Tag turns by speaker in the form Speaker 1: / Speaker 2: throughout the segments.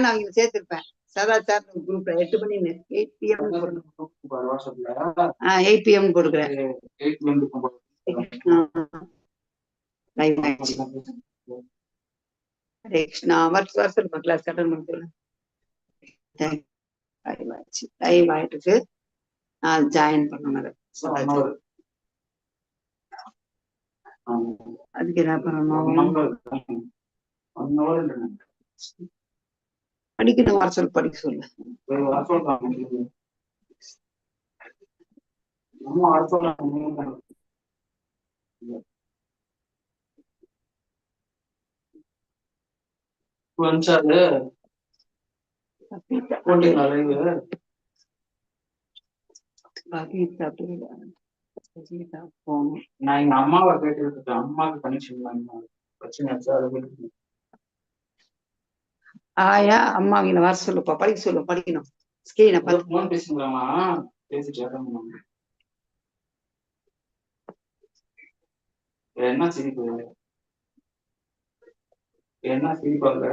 Speaker 1: நான் அவங்க சேர்த்திருப்பேன். சதாச்சார் குரூப்ல 8 மணி 8 PM 8 PM கொடுக்குறேன். ஹரே கிருஷ்ணா. வர சொல்லுங்க கிளாஸ் அட்டன் பண்ண சொல்லுங்க. லைவ் ஆயிட்டு நான் ஜாயின் பண்ணணும். அதுக்கு என்ன பண்ணணும்? படிக்கணும். வர சொல்லு, படிக்க சொல்லு.
Speaker 2: நான் எங்க அம்மாவை கேட்டு அம்மாவுக்கு கனெக்ஷன் பிரச்சனை
Speaker 1: ஆயா அம்மா இங்க வர சொல்லுப்பா, படிக்க சொல்லு, படிக்கணும். ஸ்கிரீனை
Speaker 2: பார்த்து பேசுங்களாமா பேசிட்டு என்ன சிரிப்பு, என்ன சிரிப்பாங்க?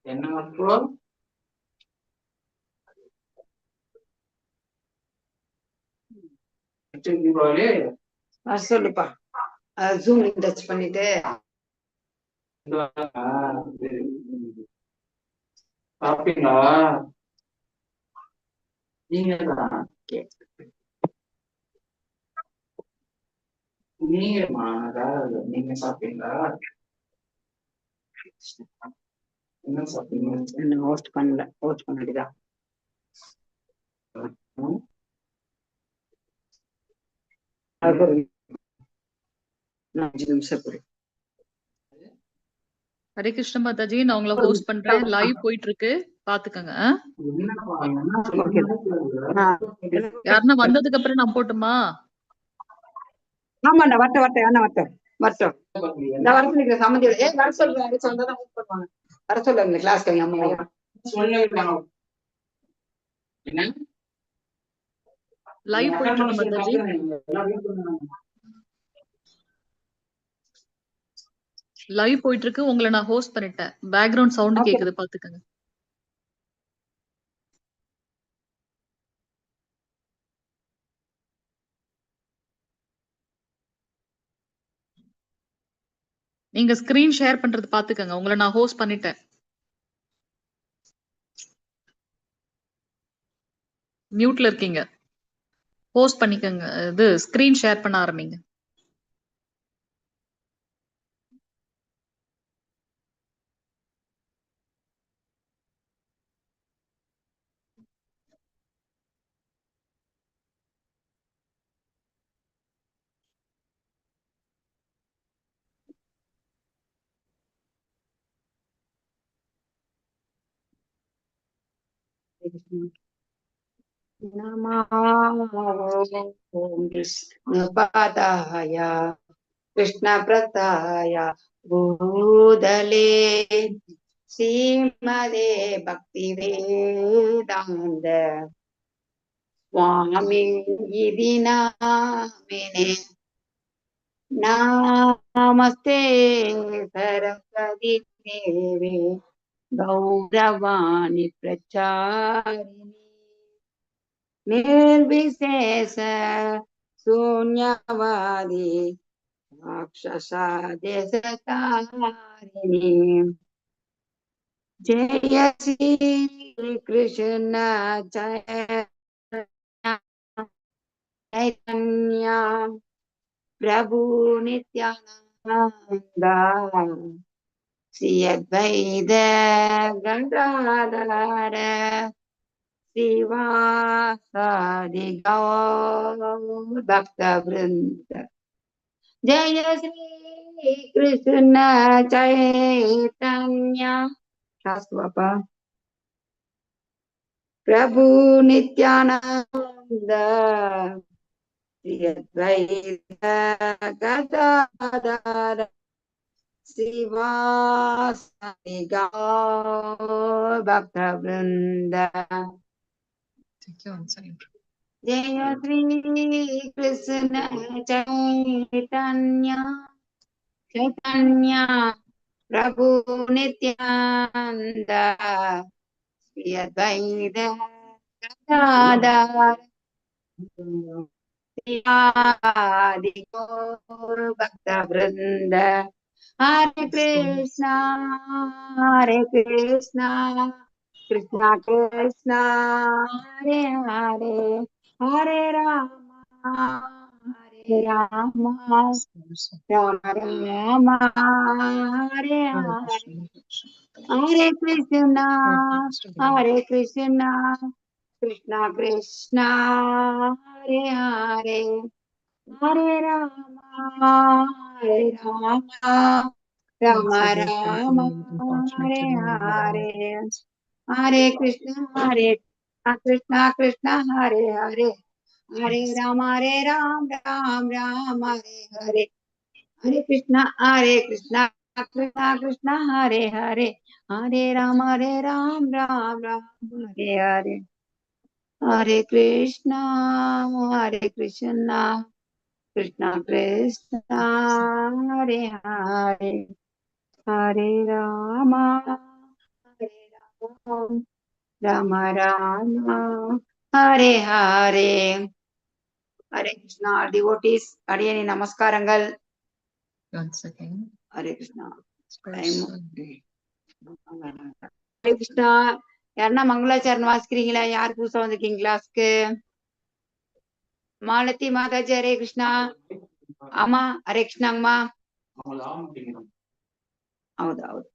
Speaker 2: என்ன மட்டும்
Speaker 1: சொல்லுப்பா. ஜூம் டச் பண்ணிட்டு
Speaker 2: சாப்பிட்டீங்களா? நீங்க நீங்க சாப்பிட்டீங்களா? என்ன சாப்பிட்டீங்க?
Speaker 1: என்ன ஹோஸ்ட் பண்ணல, ஹோஸ்ட் பண்ணிட்டுதான் 5 நிமிஷம் கொடு.
Speaker 3: ஹரே கிருஷ்ண மாதாஜி, நான் உங்களை ஹோஸ்ட் பண்றேன். லைவ் போயிட்டு இருக்கு, பாத்துக்கங்க. யாருன்னா வந்ததுக்கு அப்புறம் நான் போட்டுமா?
Speaker 1: ஆமாண்டா, வரட்டும் என்ன வரட்டும். நான் வர சொல்லிக்கிறேன். சம்மந்தி வர சொல்றேன். வர சொல்ல இந்த கிளாஸ்க்கு அம்மா
Speaker 3: லைவ் போயிட்டு இருக்கு மாதாஜி. லைவ் போயிட்டு இருக்கு, உங்களை நான் ஹோஸ்ட் பண்ணிட்டேன். பேக்ரவுண்ட் சவுண்ட் கேக்குது, பாத்துக்கங்க. நீங்க ஸ்கிரீன் ஷேர் பண்றது பாத்துக்கங்க. உங்களை நான் ஹோஸ்ட் பண்ணிட்டேன். மியூட்ல இருக்கீங்க, ஹோஸ்ட் பண்ணிக்கங்க. இது ஸ்கிரீன் ஷேர் பண்ண ஆரம்பிங்க.
Speaker 1: நமோ கிருஷ்ணபாதாய கிருஷ்ணபிரதாய பூதலே ஸ்ரீமதே பக்திவேதாந்த சுவாமி இதி நாமினே. நமஸ்தே சரஸ்வதி தேவே கௌரவாணி பிரச்சாரிணி निर्विशेष शून्यवादी राक्षसादेशकारिणी. जय श्री कृष्ण चैतन्य प्रभु नित्यानंद श्री अद्वैत गंगाधर श्रीवासादि गौर भक्त वृंद जय श्री कृष्ण चैतन्य शास्त्रपा प्रभु नित्यानंद श्री अद्वैत गदाधर श्रीवासादि गौर भक्त वृंद जय श्री कृष्ण चैतन्य प्रभु नित्यानंद श्री अद्वैत गदाधर श्री गौर भक्त वृंद हरे कृष्णा कृष्णा कृष्णा हरे हरे हरे राम राम राम हरे हरे हरे कृष्णा कृष्णा कृष्णा हरे हरे हरे राम राम राम हरे हरे हरे कृष्णा कृष्णा हरे हरे हरे राम राम राम हरे हरे हरे कृष्णा कृष्णा कृष्णा हरे हरे हरे राम राम राम हरे हरे हरे कृष्णा कृष्णा कृष्णा हरे हरे हरे राम राम हरे हरे हरे कृष्णा डिवोटीஸ் அடியேனி நமஸ்காரங்கள் ஹரே கிருஷ்ணா ஹரே கிருஷ்ணா யாருன்னா மங்களாச்சரணம் வாசிக்கிறீங்களா? யார் புதுசா வந்திருக்கீங்க கிளாஸ்க்கு? மாலதி மாதாஜி ஹரே கிருஷ்ணா. ஆமா ஹரே கிருஷ்ணாங்கம்மா. ಹೌದು ಹೌದು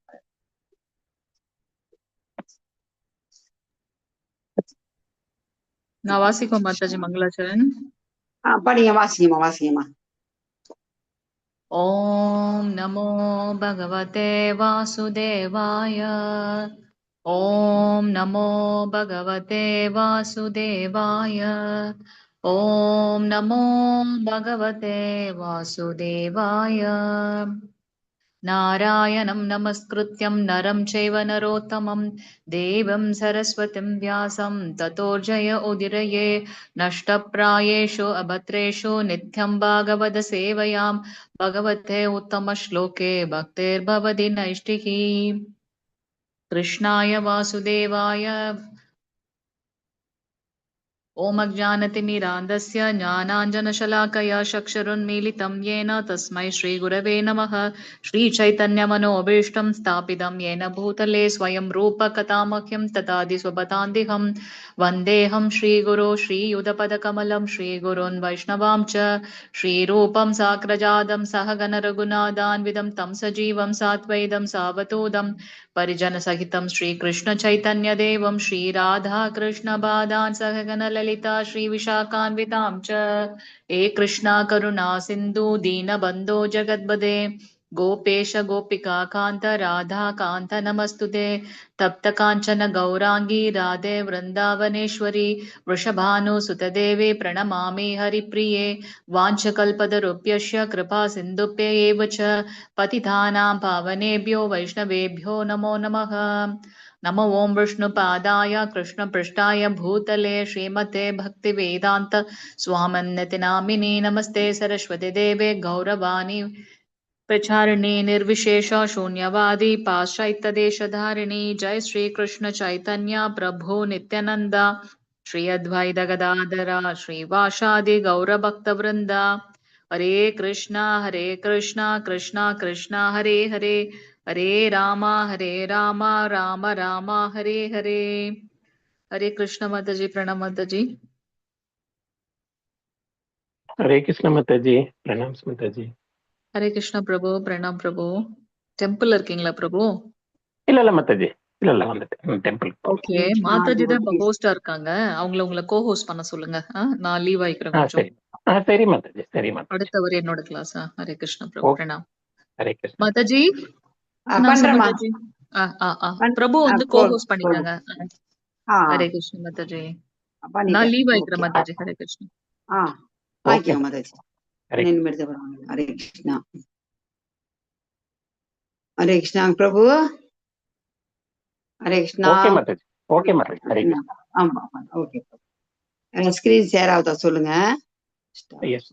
Speaker 3: நான் வாசிக்கோ மாதாஜி மங்களாச்சரண்.
Speaker 1: படிங்க வாசிங்கம்மா.
Speaker 3: ஓம் நமோ பகவதே வாசுதேவாய. ஓம் நமோ பகவதே வாசுதேவாய. ஓம் நமோ பகவதே வாசுதேவாய. नारायणं नमस्कृत्यं नरं चैव नरोत्तमं देवं सरस्वतीं व्यासं ततो जय उदीरये. नष्टप्रायेषु अभद्रेषु नित्यं भागवतसेवयां भगवते उत्तमश्लोके भक्तिर्भवति नैष्टिकी. कृष्णाय वासुदेवाय ॐ अज्ञानतिमिरान्धस्य ज्ञानाञ्जनशलाकया चक्षुरुन्मीलितं येन तस्मै श्रीगुरवे नमः. श्रीचैतन्यमनोभीष्टं स्थापितं येन भूतले स्वयं रूपकथामह्यं तथादि स्वपदान्तिकं वन्देऽहं श्रीगुरो श्रीयुतपदकमलं श्रीगुरोन् वैष्णवां च श्रीरूपं साग्रजातं सहगणरघुनाथान्वितं तं सजीवं सात्वैतं सावधूतं परिजनसहितं श्रीकृष्णचैतन्यदेवं श्रीराधाकृष्णपादान् सहगणललिता श्रीविशाखान्वितां च हे कृष्णा करुणा सिन्धु दीनबन्धो जगद्पदे गोपेश गोपिका कान्त राधा कान्त नमस्तुते. तप्तकाञ्चन गौराङ्गी राधे वृन्दावनेश्वरी वृषभानुसुतदेवे प्रणमामि हरिप्रिये. वाञ्छकल्पतरुभ्यश्च कृपा सिन्धुभ्य एव च पतितानां पावनेभ्यो वैष्णवेभ्यो नमो नमः. नमो ॐ विष्णुपादाय कृष्णपृष्ठाय भूतले श्रीमते भक्तिवेदान्त स्वामिन्निति नामिने. नमस्ते सरस्वती देवे गौरवाणी प्रचारिणे निर्विशेष शून्यवादी पाश्चात्यदेशधारिणी. जय श्री कृष्ण चैतन्य प्रभु नित्यानंद श्री अद्वैत गदाधर श्रीवासादि गौरभक्तवृंद. हरे कृष्णा कृष्णा कृष्णा हरे हरे हरे राम राम राम हरे हरे. हरे कृष्ण माताजी. प्रणाम माताजी.
Speaker 4: हरे कृष्ण माताजी. प्रणाम माताजी.
Speaker 3: हरे कृष्ण प्रभु. प्रणाम प्रभु. டெம்பிள் இருக்கீங்களா பிரபு?
Speaker 4: இல்ல மாதாஜி, இல்ல வந்துட்டேன் டெம்பிள்.
Speaker 3: ஓகே. மாதாஜி தான் இப்ப ஹோஸ்டா இருக்காங்க. உங்கள கோ-ஹோஸ்ட் பண்ண சொல்லுங்க. நான் லீவ் ஆயிக்கிறேன் கொஞ்சம்.
Speaker 4: சரி. சரி மாதாஜி, சரி மாதாஜி.
Speaker 3: அடுத்தவர் என்னோட கிளாஸ். ஹரே கிருஷ்ண பிரபு.
Speaker 4: ஓகே.
Speaker 3: பிரணாம்.
Speaker 4: ஹரே கிருஷ்ணா.
Speaker 3: மாதாஜி
Speaker 1: பண்றேம்மா.
Speaker 3: மாதாஜி. பிரபு வந்து கோ-ஹோஸ்ட் பண்ணிட்டாங்க. ஹரே கிருஷ்ண மாதாஜி. நான் லீவ் ஆயிக்கிறேன் மாதாஜி. ஹரே கிருஷ்ண.
Speaker 1: ஆக்கியோங்க மாதாஜி.
Speaker 4: ஹரே
Speaker 1: ஹரே கிருஷ்ணா. ஹரே கிருஷ்ணா பிரபு. ஹரே கிருஷ்ணா.
Speaker 4: ஓகே மாதாஜி. ஓகே மாதாஜி. ஹரே கிருஷ்ணா.
Speaker 1: ஆமா ஓகே. ஸ்கிரீன் ஷேர் ஆகுதா சொல்லுங்க.
Speaker 4: எஸ்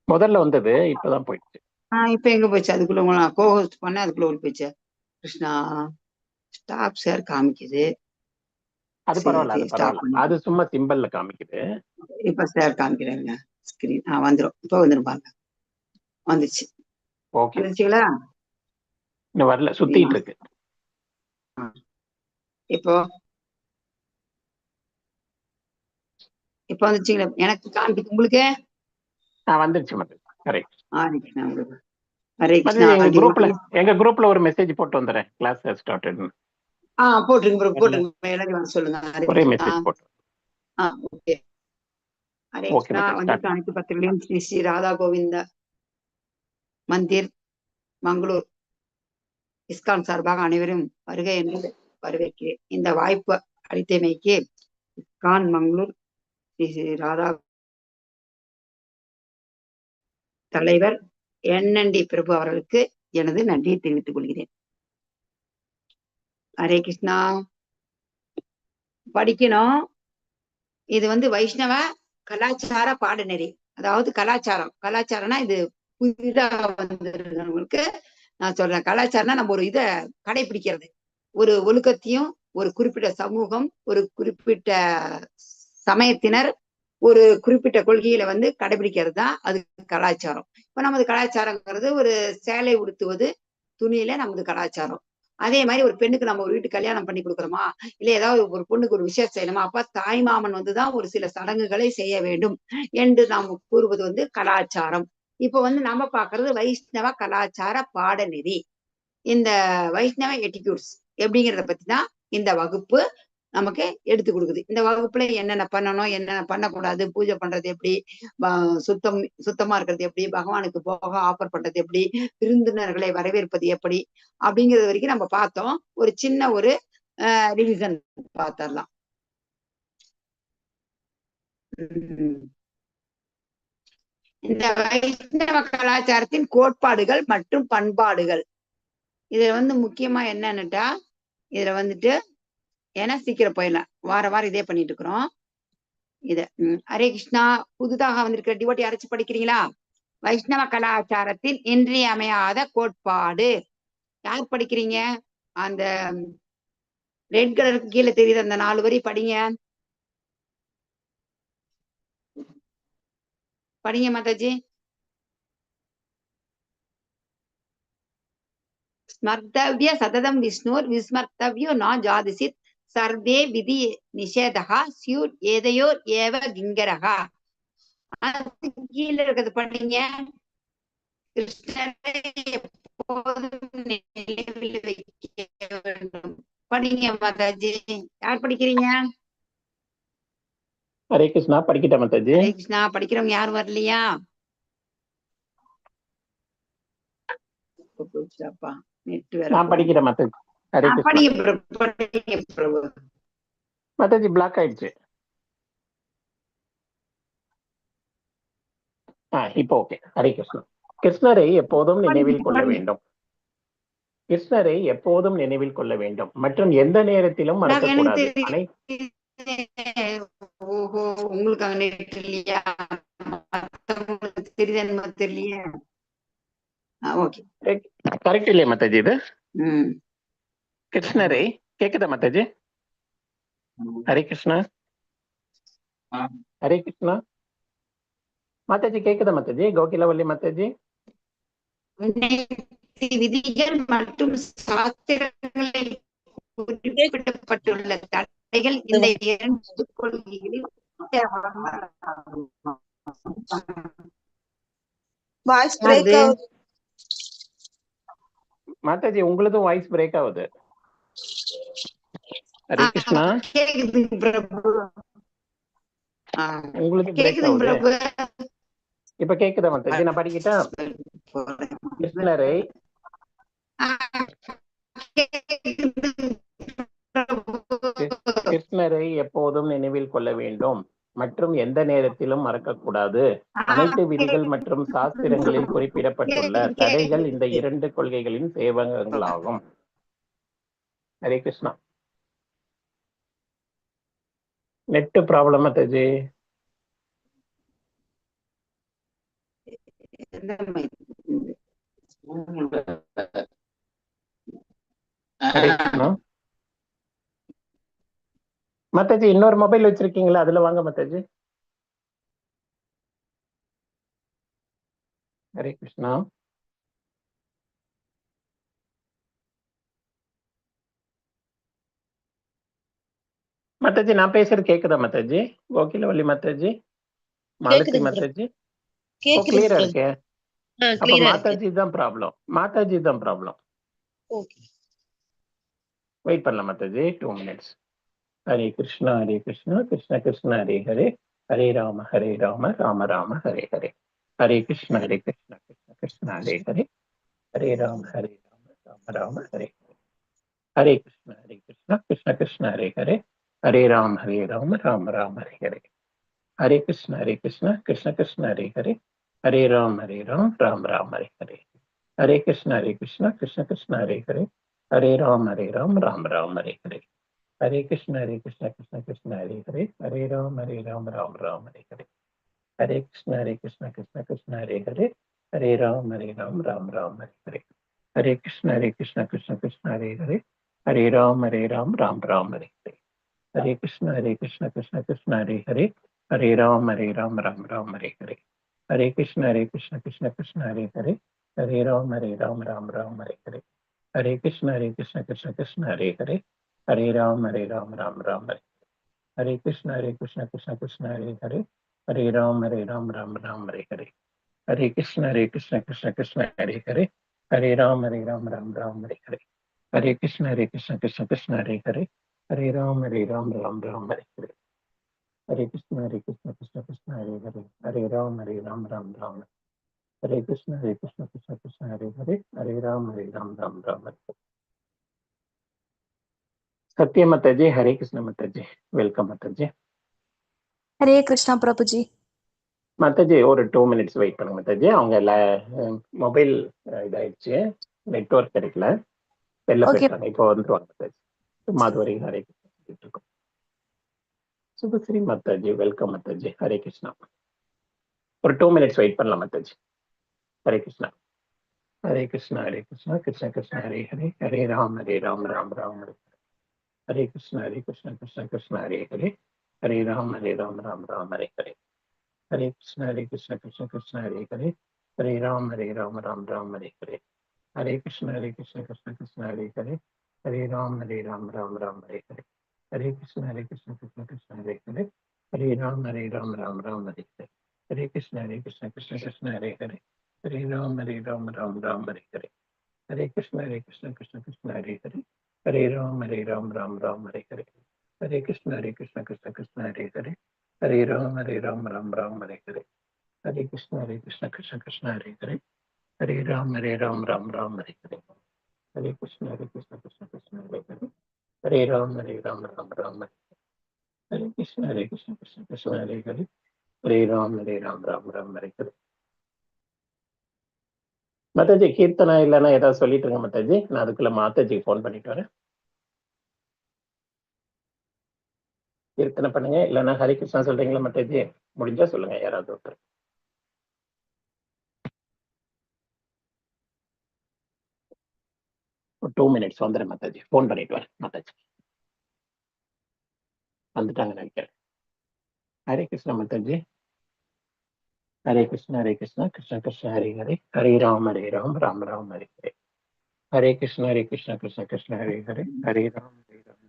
Speaker 4: முதல்ல வந்தது இப்பதான் போயிடுச்சு.
Speaker 1: இப்ப எங்க போச்சு? அதுக்குள்ள உங்களை கோ-ஹோஸ்ட் பண்ண அதுக்குள்ள ஓடி போச்சு. கிருஷ்ணா ஸ்டாப் ஷேர் காமிக்குது.
Speaker 4: அது பரவாயில்ல, அது சும்மா சிம்பிள்ல காமிக்குது.
Speaker 1: இப்ப ஷேர் காமிக்கிறேங்க. ஸ்கிரீன் வந்துரும். இப்ப வந்துரும் பாருங்க. வந்துச்சு.
Speaker 4: ஓகே.
Speaker 1: வந்துச்சுங்களா?
Speaker 4: இன்னும் வரல, சுத்திட்டு இருக்கு.
Speaker 1: இப்போ வந்துச்சுங்களா? எனக்கு காமிக்குது. உங்களுக்கு
Speaker 4: வந்துருச்சு மாதாஜி. ஹரே
Speaker 1: கிருஷ்ணா. ஹரே கிருஷ்ணா.
Speaker 4: எங்க குரூப்ல ஒரு மெசேஜ் போட்டு வந்துறேன். Class started.
Speaker 1: போட்டுருங்க எல்லாரும் சொல்லுங்க.
Speaker 4: ஒரே மெசேஜ் போட்டு.
Speaker 1: ஓகே. ஹரே கிருஷ்ணா. வந்து அனைத்து பக்தர்களையும் ஸ்ரீ ஸ்ரீ ராதா கோவிந்த மந்திர் மங்களூர் இஸ்கான் சார்பாக அனைவரும் வருகை என்று வரவேற்கிறேன். இந்த வாய்ப்பு அளித்தமைக்கு இஸ்கான் மங்களூர் ஸ்ரீ ஸ்ரீ ராதா தலைவர் NND பிரபு அவர்களுக்கு எனது நன்றியை தெரிவித்துக் கொள்கிறேன். ஹரே கிருஷ்ணா. படிக்கணும். இது வந்து வைஷ்ணவ கலாச்சார பாடநெறி. அதாவது கலாச்சாரம்னா இது புதிதாக வந்திருக்கிறவங்களுக்கு நான் சொல்றேன். கலாச்சாரம்னா நம்ம ஒரு இதை கடைபிடிக்கிறது, ஒரு ஒழுக்கத்தையும், ஒரு குறிப்பிட்ட சமூகம், ஒரு குறிப்பிட்ட சமயத்தினர், ஒரு குறிப்பிட்ட கொள்கையில வந்து கடைபிடிக்கிறது தான் அது கலாச்சாரம். இப்ப நமது கலாச்சாரங்கிறது ஒரு சேலை உடுத்துவது, துணியில நமது கலாச்சாரம். அதே மாதிரி ஒரு பெண்ணுக்கு நம்ம ஒரு வீட்டு கல்யாணம் பண்ணி கொடுக்குறோமா, இல்ல ஏதாவது ஒரு பொண்ணுக்கு ஒரு விஷயம் செய்யணுமா, அப்ப தாய் மாமன் வந்துதான் ஒரு சில சடங்குகளை செய்ய வேண்டும் என்று நாம் கூறுவது வந்து கலாச்சாரம். இப்ப வந்து நம்ம பாக்குறது வைஷ்ணவ கலாச்சார பாடநெறி. இந்த வைஷ்ணவ எட்டிடியூட்ஸ் எப்படிங்கிறத பத்தி தான் இந்த வகுப்பு நமக்கு எடுத்து கொடுக்குது. இந்த வகுப்புல என்னென்ன பண்ணணும், என்னென்ன பண்ணக்கூடாது, பூஜை பண்றது எப்படி, சுத்தமா இருக்கிறது எப்படி, பகவானுக்கு போக ஆஃபர் பண்றது எப்படி, விருந்தினர்களை வரவேற்பது எப்படி அப்படிங்கிறது வரைக்கும் நம்ம பார்த்தோம். ஒரு சின்ன ஒரு ரிவிஷன் பார்த்தரலாம். இந்த வைஷ்ணவ கலாச்சாரத்தின் கோட்பாடுகள் மற்றும் பண்பாடுகள். இதுல வந்து முக்கியமா என்னன்னுட்டா, இதுல வந்துட்டு ஏன்னா சீக்கிரம் போயிடலாம், வாரம் இதே பண்ணிட்டு இருக்கிறோம். ஹரே கிருஷ்ணா. புதுதாக வந்திருக்கிற டிவோட்டி அரைச்சு படிக்கிறீங்களா? வைஷ்ணவ கலாச்சாரத்தின் இன்றியமையாத கோட்பாடு. யார் படிக்கிறீங்க? அந்த ரெட் கலருக்கு கீழே தெரியுது அந்த 4 வரி படிங்க. மாதாஜி. ஸ்மர்த்தவ்ய சததம் விஷ்ணுர் விஸ்மர்த்தவ்யோ நா ஜாதிசித் சர்வே விதி நிஷேதகா சியூர் ஏதையோர் ஏவ கிங்கரகா. கீழே இருக்கிறது படிங்க. கிருஷ்ணரை எப்போதும் நினைவில் வைக்க வேண்டும். படிங்க மாதாஜி. யார் படிக்கிறீங்க?
Speaker 4: ஹரே கிருஷ்ணா. படிக்கிட்டேன் மாதாஜி.
Speaker 1: ஹரே கிருஷ்ணா. படிக்கிறவங்க யாரும் வரலையா?
Speaker 4: நான் படிக்கிறேன் மாதாஜி. ஹரே கிருஷ்ணா. மாதாஜி பிளாக் ஆயிடுச்சு. இப்போ ஓகே. ஹரே கிருஷ்ணா. கிருஷ்ணரை எப்போதும் நினைவில் கொள்ள வேண்டும். கிருஷ்ணரை எப்போதும் நினைவில் கொள்ள வேண்டும் மற்றும் எந்த நேரத்திலும் மறக்கக்கூடாது.
Speaker 1: ஓஹோ, உங்களுக்கு அங்க இல்லையா? தெரியுது தெரியலையே. ஓகே,
Speaker 4: கரெக்ட் இல்லையா மாதாஜி? இது கிருஷ்ணரை கேக்குதா மாதாஜி? ஹரே கிருஷ்ணா. ஹரே கிருஷ்ணா. மாதாஜி கேக்குதா மாதாஜி? கோகிலாவல்லி மாதாஜி.
Speaker 1: விதிகள் மற்றும் சாஸ்திரங்களில் குறிப்பிடப்பட்டுள்ள தடைகள் இந்த 2 கொள்கைகளில்
Speaker 4: மாதாஜி உங்களதும் வாய்ஸ் பிரேக் ஆகுது. ஹரே கிருஷ்ணா.
Speaker 1: கேக்குது பிரபு.
Speaker 4: உங்களுக்கு பிரேக்
Speaker 1: கேக்குதுங்க
Speaker 4: ஆகுது.
Speaker 1: பிரபு.
Speaker 4: இப்ப கேக்குதா மாதாஜி? நான் படிக்கிட்டா? கிருஷ்ணரை கிருஷ்ணரை எப்போதும் நினைவில் கொள்ள வேண்டும் மற்றும் எந்த நேரத்திலும் மறக்கக்கூடாது. அனைத்து விதிகள் மற்றும் சாஸ்திரங்களில் குறிப்பிடப்பட்டுள்ள தடைகள் இந்த 2 கொள்கைகளின் சேவகங்களாகும். ஹரே கிருஷ்ணா. நெட் ப்ராப்ளம் மாதாஜி. ஹரே கிருஷ்ணா. மாதாஜி இன்னொரு மொபைல் வச்சிருக்கீங்களா? அதுல வாங்க மாதாஜி. ஹரே கிருஷ்ணா. மாதாஜி நான் பேசுறது கேக்குதா மாதாஜி? கோகிலவள்ளி மாதாஜி, மாலதி மாதாஜி கிளியரா இருக்கே. அப்ப மாதாஜி தான் ப்ராப்ளம். மாதாஜி தான் ப்ராப்ளம். வெயிட் பண்ணலாம் மாதாஜி, 2 minutes. ஹரே கிருஷ்ணா கிருஷ்ண கிருஷ்ண ஹரே ஹரே, ஹரே ராம ராம ராம ஹரே ஹரே. ஹரே கிருஷ்ண கிருஷ்ண கிருஷ்ண ஹரே ஹரே, ஹரே ராம ராம ராம ஹரே ஹரே. ஹரே கிருஷ்ண கிருஷ்ண கிருஷ்ண ஹரே ஹரே, ஹரே ராம ராம ராம ஹரே ஹரே. ஹரே கிருஷ்ண கிருஷ்ண கிருஷ்ண ஹரே ஹரே, ஹரே ராம் ராம் ராம் ஹரே ஹரே. ஹரே கிருஷ்ண கிருஷ்ண கிருஷ்ண ஹரே ஹரே, ஹரே ராம் ராம் ராம் ஹரே ஹரே. ஹரே கிருஷ்ண கிருஷ்ண கிருஷ்ண ஹரே ஹரே, ஹரே ராம் ராம் ராம் ஹரே ஹரே. ஹரே கிருஷ்ண கிருஷ்ண கிருஷ்ண ஹரே ஹரே, ஹரே ராம் ராம் ராம் ஹரே ஹரே. ஹரே கிருஷ்ண கிருஷ்ண கிருஷ்ண ஹரே ஹரே, ஹரே ராம் ராம் ராம் ஹரே ஹரே. ஹரே கிருஷ்ண கிருஷ்ண கிருஷ்ண ஹரே ஹரே, ஹரே ராம் ராம் ராம் ஹரே ஹரே. ஹரே கிருஷ்ண கிருஷ்ண கிருஷ்ண ஹரே ஹரே, ஹரே ராம் ராம் ராம் ஹரே ஹரே. ஹரே கிருஷ்ண கிருஷ்ண கிருஷ்ண ஹரே ஹரே, ஹரே ராம் ராம் ராம் ஹரே. ஹரே கிருஷ்ண கிருஷ்ண கிருஷ்ண ஹரே ஹரே, ஹரே ராம் ராம் ராம் ஹரே ஹரே. ஹரே கிருஷ்ண கிருஷ்ண கிருஷ்ண ஹரே ஹரே, ஹரே ராம் ராம் ராம் ஹரே ஹரே. ஹரே கிருஷ்ண கிருஷ்ண கிருஷ்ண ஹரே ஹரே, ஹரே ராம் ராம் ராம் ஹரே ஹரே. ஹரே கிருஷ்ண கிருஷ்ண கிருஷ்ண ஹரே ஹரே, ஹரே ராம் ராம் ராம். ஹரே கிருஷ்ண கிருஷ்ண கிருஷ்ண ஹரே ஹரே, ஹரே ராம் ராம் ராம் ஹரே. சத்யா மாதாஜி, ஹரே கிருஷ்ண மாதாஜி, வெல்கம் மாதாஜி.
Speaker 5: ஹரே கிருஷ்ணா பிரபுஜி.
Speaker 4: மாதாஜி ஒரு 2 minutes வெயிட் பண்ணுங்க மாதாஜி. அவங்க மொபைல் இதாயிடுச்சு, நெட்வொர்க் கிடைக்கல, வெளில போயிட்டாங்க. இப்போ வந்துருவாங்க மாதாஜி. மாதுவரி ஹரே கிருஷ்ணா சொல்லிட்டு இருக்கோம். சுபஸ்ரீ மாதாஜி, வெல்கம் மாதாஜி, ஹரே கிருஷ்ணா. ஒரு 2 minutes வெயிட் பண்ணலாம் மாதாஜி. ஹரே கிருஷ்ணா. ஹரே கிருஷ்ணா கிருஷ்ண கிருஷ்ண ஹரே ஹரே, ஹரே ராம் ராம் ராம் ஹரே. ஹரே கிருஷ்ண கிருஷ்ண கிருஷ்ண ஹரே ஹரே, ஹரே ராம் ராம் ராம் ஹரே ஹரே. ஹரே கிருஷ்ண கிருஷ்ண கிருஷ்ண ஹரே ஹரே, ஹரே ராம் ராம் ராம் ஹரே ஹரே. ஹரே கிருஷ்ண கிருஷ்ண கிருஷ்ண ஹரே ஹரே, ஹரே ராம் ராம் ராம் ஹரே ஹரே. ஹரே கிருஷ்ண கிருஷ்ண கிருஷ்ண ஹரே ஹரே, ஹரே ராம் ராம் ராம் ஹரே ஹரே. ஹரே கிருஷ்ண கிருஷ்ண கிருஷ்ண ஹரே ஹரே, ஹரே ராம் ராம் ராம் ஹரே ஹரே. ஹரே கிருஷ்ண கிருஷ்ண கிருஷ்ண ஹரே ஹரே, ஹரே ராம் ராம் ராம் ஹரே ஹரே. ஹரே கிருஷ்ண கிருஷ்ண கிருஷ்ண ஹரே ஹரே, ஹரே ராம் ராம் ராம் ஹரே ஹரே. ஹரே கிருஷ்ண கிருஷ்ண கிருஷ்ண ஹரே ஹரே, ஹரே ராம் ராம் ராம் ஹரே ஹரே. ஹரே கிருஷ்ண கிருஷ்ண கிருஷ்ண ஹரே ஹரே, ஹரே ராம் ராம் ராம் ஹரே. ஹரே கிருஷ்ண கிருஷ்ண ஹரே ஹரே, ஹரே ராம் ராம் ராம் ஹரே ஹரே. மாதாஜி கீர்த்தனா இல்லைன்னா ஏதாவது சொல்லிட்டு இருங்க மாதாஜி, நான் அதுக்குள்ள மாதாஜிக்கு ஃபோன் பண்ணிட்டு வரேன். கீர்த்தனை பண்ணுங்க, இல்லைன்னா ஹரி கிருஷ்ணா சொல்றீங்களா மாதாஜி? முடிஞ்சா சொல்லுங்க யாராவது ஒருத்தர். ஒரு 2 minutes வந்துடுறேன் மாதாஜி, ஃபோன் பண்ணிட்டு வரேன் மாதாஜி. வந்துட்டாங்க நினைக்கிறேன். ஹரே கிருஷ்ணா மாதாஜி. ஹரே கிருஷ்ண கிருஷ்ண கிருஷ்ண ஹரே ஹரே, ஹரே ராம் ராம் ராம் ஹரே ஹரே. ஹரே கிருஷ்ண கிருஷ்ண கிருஷ்ண ஹரே ஹரே, ஹரே ராம்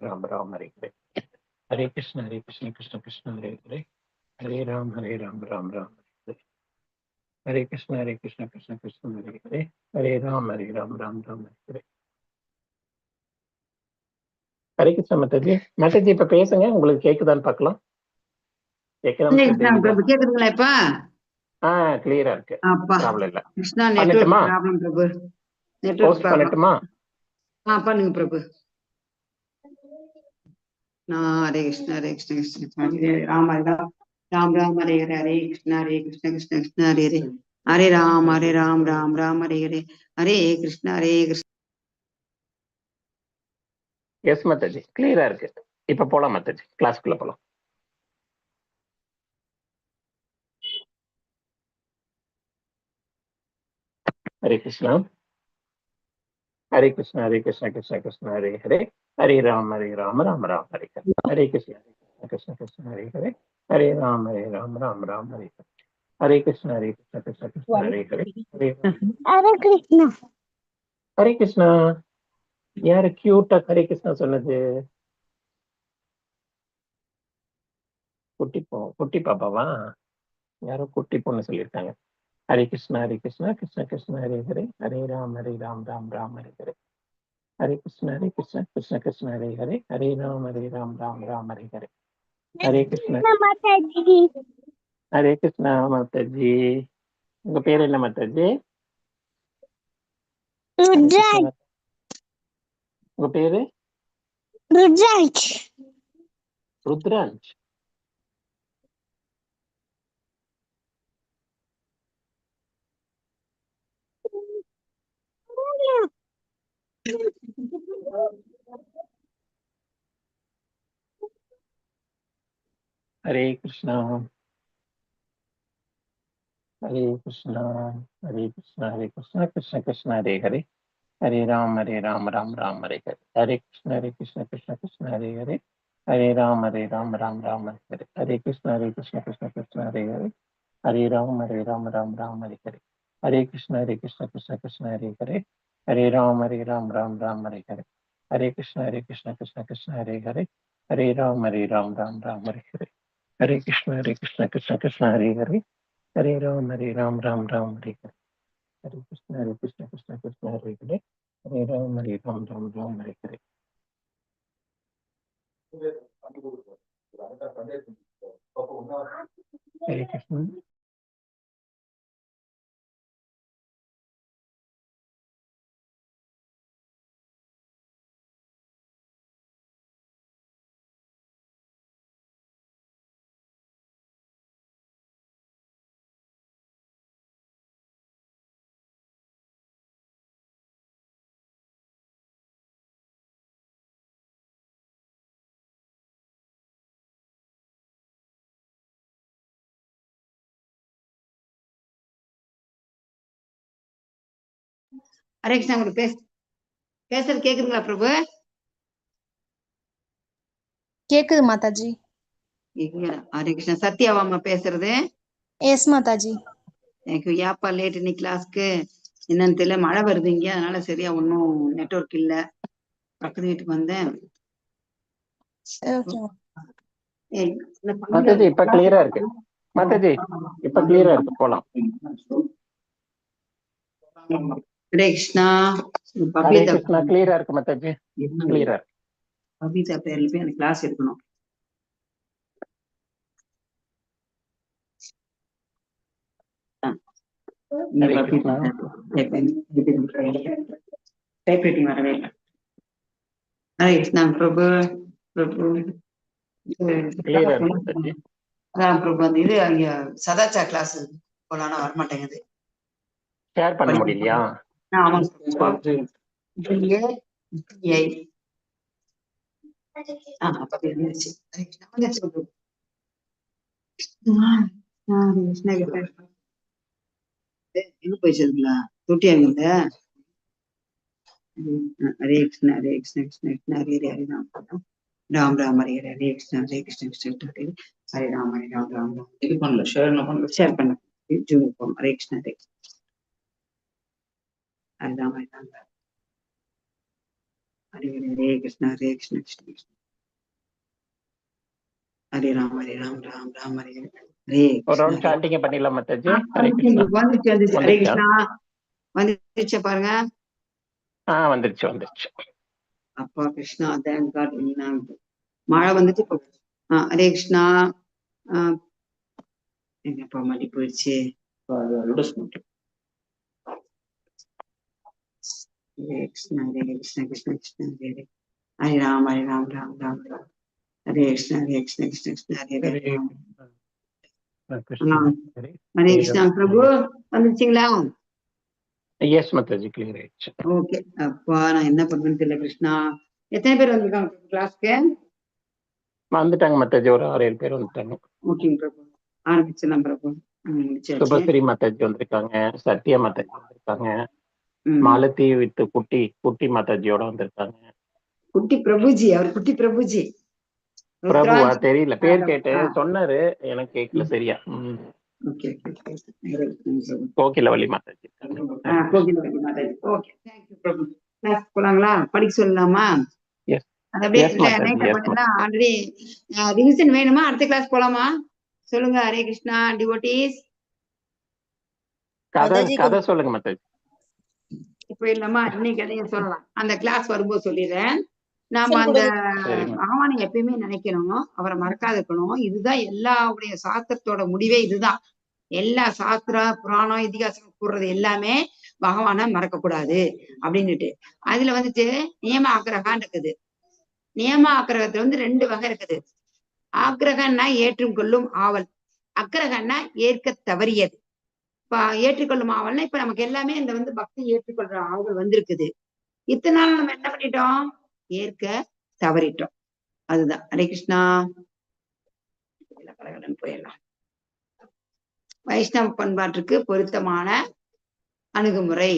Speaker 4: ராம் ராம் ஹரே ஹரே. ஹரே கிருஷ்ண கிருஷ்ண கிருஷ்ண ஹரே ஹரே, ஹரே ராம் ராம் ராம் ஹரே ஹரே. हरे कृष्ण कृष्ण कृष्ण हरे हरे, हरे राम राम राम हरे हरे. ஹரே கிருஷ்ணா மாதாஜி. மாதாஜி இப்ப பேசுங்க, உங்களுக்கு கேக்குதான்னு பார்க்கலாம்.
Speaker 1: பிரபு கேக்குதுங்களா இப்ப?
Speaker 4: கிளியரா இருக்கு, ப்ராப்ளம் இல்ல.
Speaker 1: கிருஷ்ணா நெட்வொர்க் ப்ராப்ளம் பிரபு. நெட்வொர்க்
Speaker 4: பண்ணட்டுமா?
Speaker 1: பண்ணுங்க பிரபு. ஹரே கிருஷ்ணா கிருஷ்ண ஹரே ராம் ராம் ராம் ஹரே ஹரே, ஹரே கிருஷ்ண கிருஷ்ண கிருஷ்ண ஹரே ஹரே, ஹரே ராம் ராம் ராம் ஹரே ஹரே, ஹரே கிருஷ்ண கிருஷ்ண.
Speaker 4: எஸ் மாதாஜி, கிளியரா இருக்கு. இப்ப போலாம் மாதாஜி, கிளாஸ்க்குள்ள போலாம். ஹரே கிருஷ்ணா கிருஷ்ண கிருஷ்ண கிருஷ்ண ஹரே ஹரே, ஹரே ராம் ராம் ராம் ஹரே ஹரே, ஹரே கிருஷ்ண கிருஷ்ண கிருஷ்ண ஹரே ஹரே, ஹரே ராம் ராம் ராம் ஹரே ஹரே, ஹரே கிருஷ்ண கிருஷ்ண கிருஷ்ண ஹரே ஹரே, ஹரே கிருஷ்ணா. ஹரே கிருஷ்ணா யாரு கியூட்டா ஹரே கிருஷ்ணா சொன்னது? குட்டி பாப்பாவா? யாரோ குட்டி பொண்ணு சொல்லியிருக்காங்க. ஹரே கிருஷ்ணா கிருஷ்ண கிருஷ்ண ஹரே ஹரே, ஹரே ராம் ராம் ராம் ஹரே ஹரே, ஹரே கிருஷ்ண கிருஷ்ண கிருஷ்ண ஹரே ஹரே, ஹரே ராம் ராம் ராம் ஹரே ஹரே, ஹரே கிருஷ்ண. ஹரே கிருஷ்ணா மாதாஜி. உங்க பேர் என்ன மாதாஜி? உங்க பேரு? ருத்ராஞ்ச். ருத்ராஞ்ச். ஹரே கிருஷ்ணா கிருஷ்ண கிருஷ்ண கிருஷ்ண ஹரே ஹரே, ஹரே ராம் ராம் ராம் ஹரே ஹரே, ஹரே கிருஷ்ண கிருஷ்ண கிருஷ்ண ஹரே ஹரே, ஹரே ராம் ராம் ராம் ஹரே ஹரே, ஹரே கிருஷ்ண கிருஷ்ண கிருஷ்ண ஹரே ஹரே, ஹரே ராம் ராம் ராம் ஹரே ஹரே, ஹரே கிருஷ்ண கிருஷ்ண கிருஷ்ண ஹரே ஹரே, ஹரே ராம் ராம் ராம் ஹரே ஹரே, ஹரே கிருஷ்ண கிருஷ்ண ஹரே ஹரே, ஹரே ராம் ராம் ராம் ஹரே ஹரே, ஹரே கிருஷ்ண கிருஷ்ண ஹரே ஹரே, ஹரே ராம் ராம் ராம் ஹரே ஹரே, ஹரே கிருஷ்ண கிருஷ்ண ஹரே ஹரே, ஹரே ராம் ராம் ராம் ஹரே ஹரே. ஹரே கிருஷ்ண.
Speaker 1: ஹரே கிருஷ்ணா, உங்களுக்கு பேசுறது கேக்குதுங்களா பிரபு?
Speaker 5: கேக்குது மாதாஜி.
Speaker 1: ஹரே கிருஷ்ணா. சத்யாவாமா பேசுறது?
Speaker 5: எஸ் மாதாஜி.
Speaker 1: எனக்கு ஏப்பா லேட் இன்னைக்கு கிளாஸ்க்கு என்னன்னு தெரியல, மழை வருது இங்க, அதனால சரியா ஒன்னும் நெட்வொர்க் இல்ல. பக்கத்து வீட்டுக்கு வந்தேன்.
Speaker 4: மாதாஜி இப்ப கிளியரா இருக்கு. மாதாஜி இப்ப கிளியரா இருக்கு, போலாம்.
Speaker 1: ஹரே கிருஷ்ணா.
Speaker 4: ஹரே கிருஷ்ணா கிளியரா இருக்கு மாதாஜி, கிளியரா இருக்கு.
Speaker 1: பபிதா பேர்ல போய் எனக்கு கிளாஸ் எடுக்கணும். டைப்ரைட்டிங் வரவே இல்லை. ஹரே கிருஷ்ணா பிரபு. பிரபு அதான் பிரபு, அந்த இது அங்க சதாச்சார கிளாஸ் போலானா வரமாட்டேங்குது.
Speaker 4: ஷேர் பண்ண முடியலையா?
Speaker 1: எங்க போயிடுச்சுங்களா தொட்டியாங்க? ஹரே கிருஷ்ண கிருஷ்ண ஹரே ஹரே, ஹரே ராம் ராம் ஹரே ஹரே, ஹரே கிருஷ்ண கிருஷ்ண ஹரே ஹரே ராம் ராம் ராம். இது பண்ணல, ஷேர் பண்ண ஜூம் போம். ஹரே கிருஷ்ண ஹரே ராம் ஹரே ராம் ஹரே ஹரே, ஹரே கிருஷ்ண கிருஷ்ண கிருஷ்ண ஹரே ராம் ராம் ராம் ஹரே ஹரே. ஹரே
Speaker 4: ஒரு
Speaker 1: கிருஷ்ணா
Speaker 4: ரவுண்ட் சாண்டிங்க பண்ணிடலாம் மாதாஜி. ஹரே
Speaker 1: வந்துச்சு
Speaker 4: கிருஷ்ணா.
Speaker 1: வந்துச்சு வந்துச்சு. ஹரே
Speaker 4: வந்துருச்சா?
Speaker 1: கிருஷ்ணா வந்துருச்ச பாருங்க.
Speaker 4: வந்துருச்சு வந்துருச்சு.
Speaker 1: அப்பா கிருஷ்ணா தேங்க் காட். மழை வந்துட்டு இப்போ. ஹரே கிருஷ்ணா. எங்கப்பா மாட்டி போயிடுச்சு. ஹரே கிருஷ்ணா ஹரே கிருஷ்ணா கிருஷ்ண கிருஷ்ண ஹரே ஹரே. ஹரே ராம் ஹரே ராம் ராம் ராம் ராம். ஹரே கிருஷ்ணா ஹரே கிருஷ்ண கிருஷ்ண கிருஷ்ண ஹரே ஹரே
Speaker 4: ஹரே
Speaker 1: ராம்.
Speaker 4: கிருஷ்ணா ஹரே
Speaker 1: ஹரே கிருஷ்ணா பிரபு வந்துருச்சுங்களா?
Speaker 4: எஸ் மாதாஜி, கிளியர் ஆயிடுச்சு.
Speaker 1: ஓகே. அப்பா நான் என்ன பண்ணுவேன்னு தெரியல கிருஷ்ணா. எத்தனை பேர் வந்திருக்காங்க கிளாஸ்க்கு?
Speaker 4: வந்துட்டாங்க மாதாஜி, ஒரு 6-7 பேர் வந்துட்டாங்க.
Speaker 1: ஓகேங்க பிரபு, ஆரம்பிச்சிடலாம் பிரபு.
Speaker 4: சுபஸ்ரீ மாதாஜி வந்திருக்காங்க, சத்யா மாதாஜி வந்திருக்காங்க, மாலதி வித் குட்டி மாதாஜியோட வந்திருக்காங்க.
Speaker 1: குட்டி பிரபுஜி, அவர் குட்டி பிரபுஜி.
Speaker 4: பிரபுவா தெரியல, பேர் கேட்டு சொன்னாரு, எனக்கு கேட்கல சரியா. கோகிலவள்ளி மாதாஜி இருக்காங்க.
Speaker 1: Kokilavalli mataji. Okay, thank you Prabhu. Class போலாங்களா? படிக்க சொல்லலாமா?
Speaker 4: Yes yes mataji, yes mataji.
Speaker 1: Already revision வேணுமா? அடுத்த கிளாஸ் போலாமா? சொல்லுங்க. ஹரே கிருஷ்ணா டிவோட்டீஸ்.
Speaker 4: கதை சொல்லுங்க மாதாஜி.
Speaker 1: இப்ப இல்லம்மா, இன்னைக்கு கதையை சொல்லலாம், அந்த கிளாஸ் வரும்போது சொல்லிடுறேன். நாம அந்த பகவானை எப்பயுமே நினைக்கணும், அவரை மறக்காது இருக்கணும். இதுதான் எல்லாருடைய சாஸ்திரத்தோட முடிவே இதுதான். எல்லா சாஸ்திர புராணம் இதிகாசம் கூறுறது எல்லாமே பகவானை மறக்க கூடாது அப்படின்னுட்டு. அதுல வந்துட்டு நியம ஆக்கிரகான் இருக்குது. நியம ஆக்கிரகத்துல 2 வகை இருக்குது. ஆக்கிரகன்னா ஏற்றும் கொள்ளும் ஆவல், அக்கிரகன்னா ஏற்க தவறியது. இப்ப ஏற்றுக்கொள்ளும் ஆவல்னா இப்ப நமக்கு எல்லாமே இந்த பக்தி ஏற்றுக்கொள்ற ஆவல் வந்திருக்குது. இத்தனை நாள் நம்ம என்ன பண்ணிட்டோம்? ஏற்க தவறிட்டோம். அதுதான். ஹரே கிருஷ்ணா. போயிடலாம். வைஷ்ணவ பண்பாட்டுக்கு பொருத்தமான அணுகுமுறை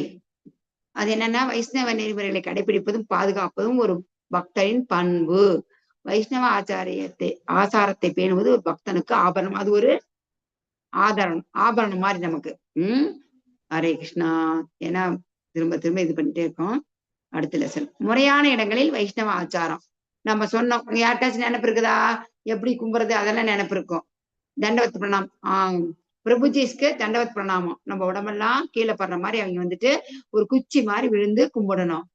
Speaker 1: அது என்னன்னா, வைஷ்ணவ நெறிமுறைகளை கடைபிடிப்பதும் பாதுகாப்பதும் ஒரு பக்தரின் பண்பு. வைஷ்ணவ ஆசாரத்தை பேணுவது ஒரு பக்தனுக்கு ஆபரணம். அது ஒரு ஆபரணம் மாதிரி நமக்கு. ஹரே கிருஷ்ணா. ஏன்னா திரும்ப திரும்ப இது பண்ணிட்டே இருக்கோம். அடுத்த லெசன், முறையான இடங்களில் வைஷ்ணவ ஆச்சாரம். நம்ம சொன்னோம், யாருக்காச்சும் நினைப்பு இருக்குதா? எப்படி கும்புறது அதெல்லாம் நினைப்பு இருக்கும். தண்டவத் பிரணாமம். பிரபுஜிஸ்க்கு தண்டவத் பிரணாமம். நம்ம உடம்பெல்லாம் கீழே படுற மாதிரி அவங்க ஒரு குச்சி மாதிரி விழுந்து கும்பிடணும்.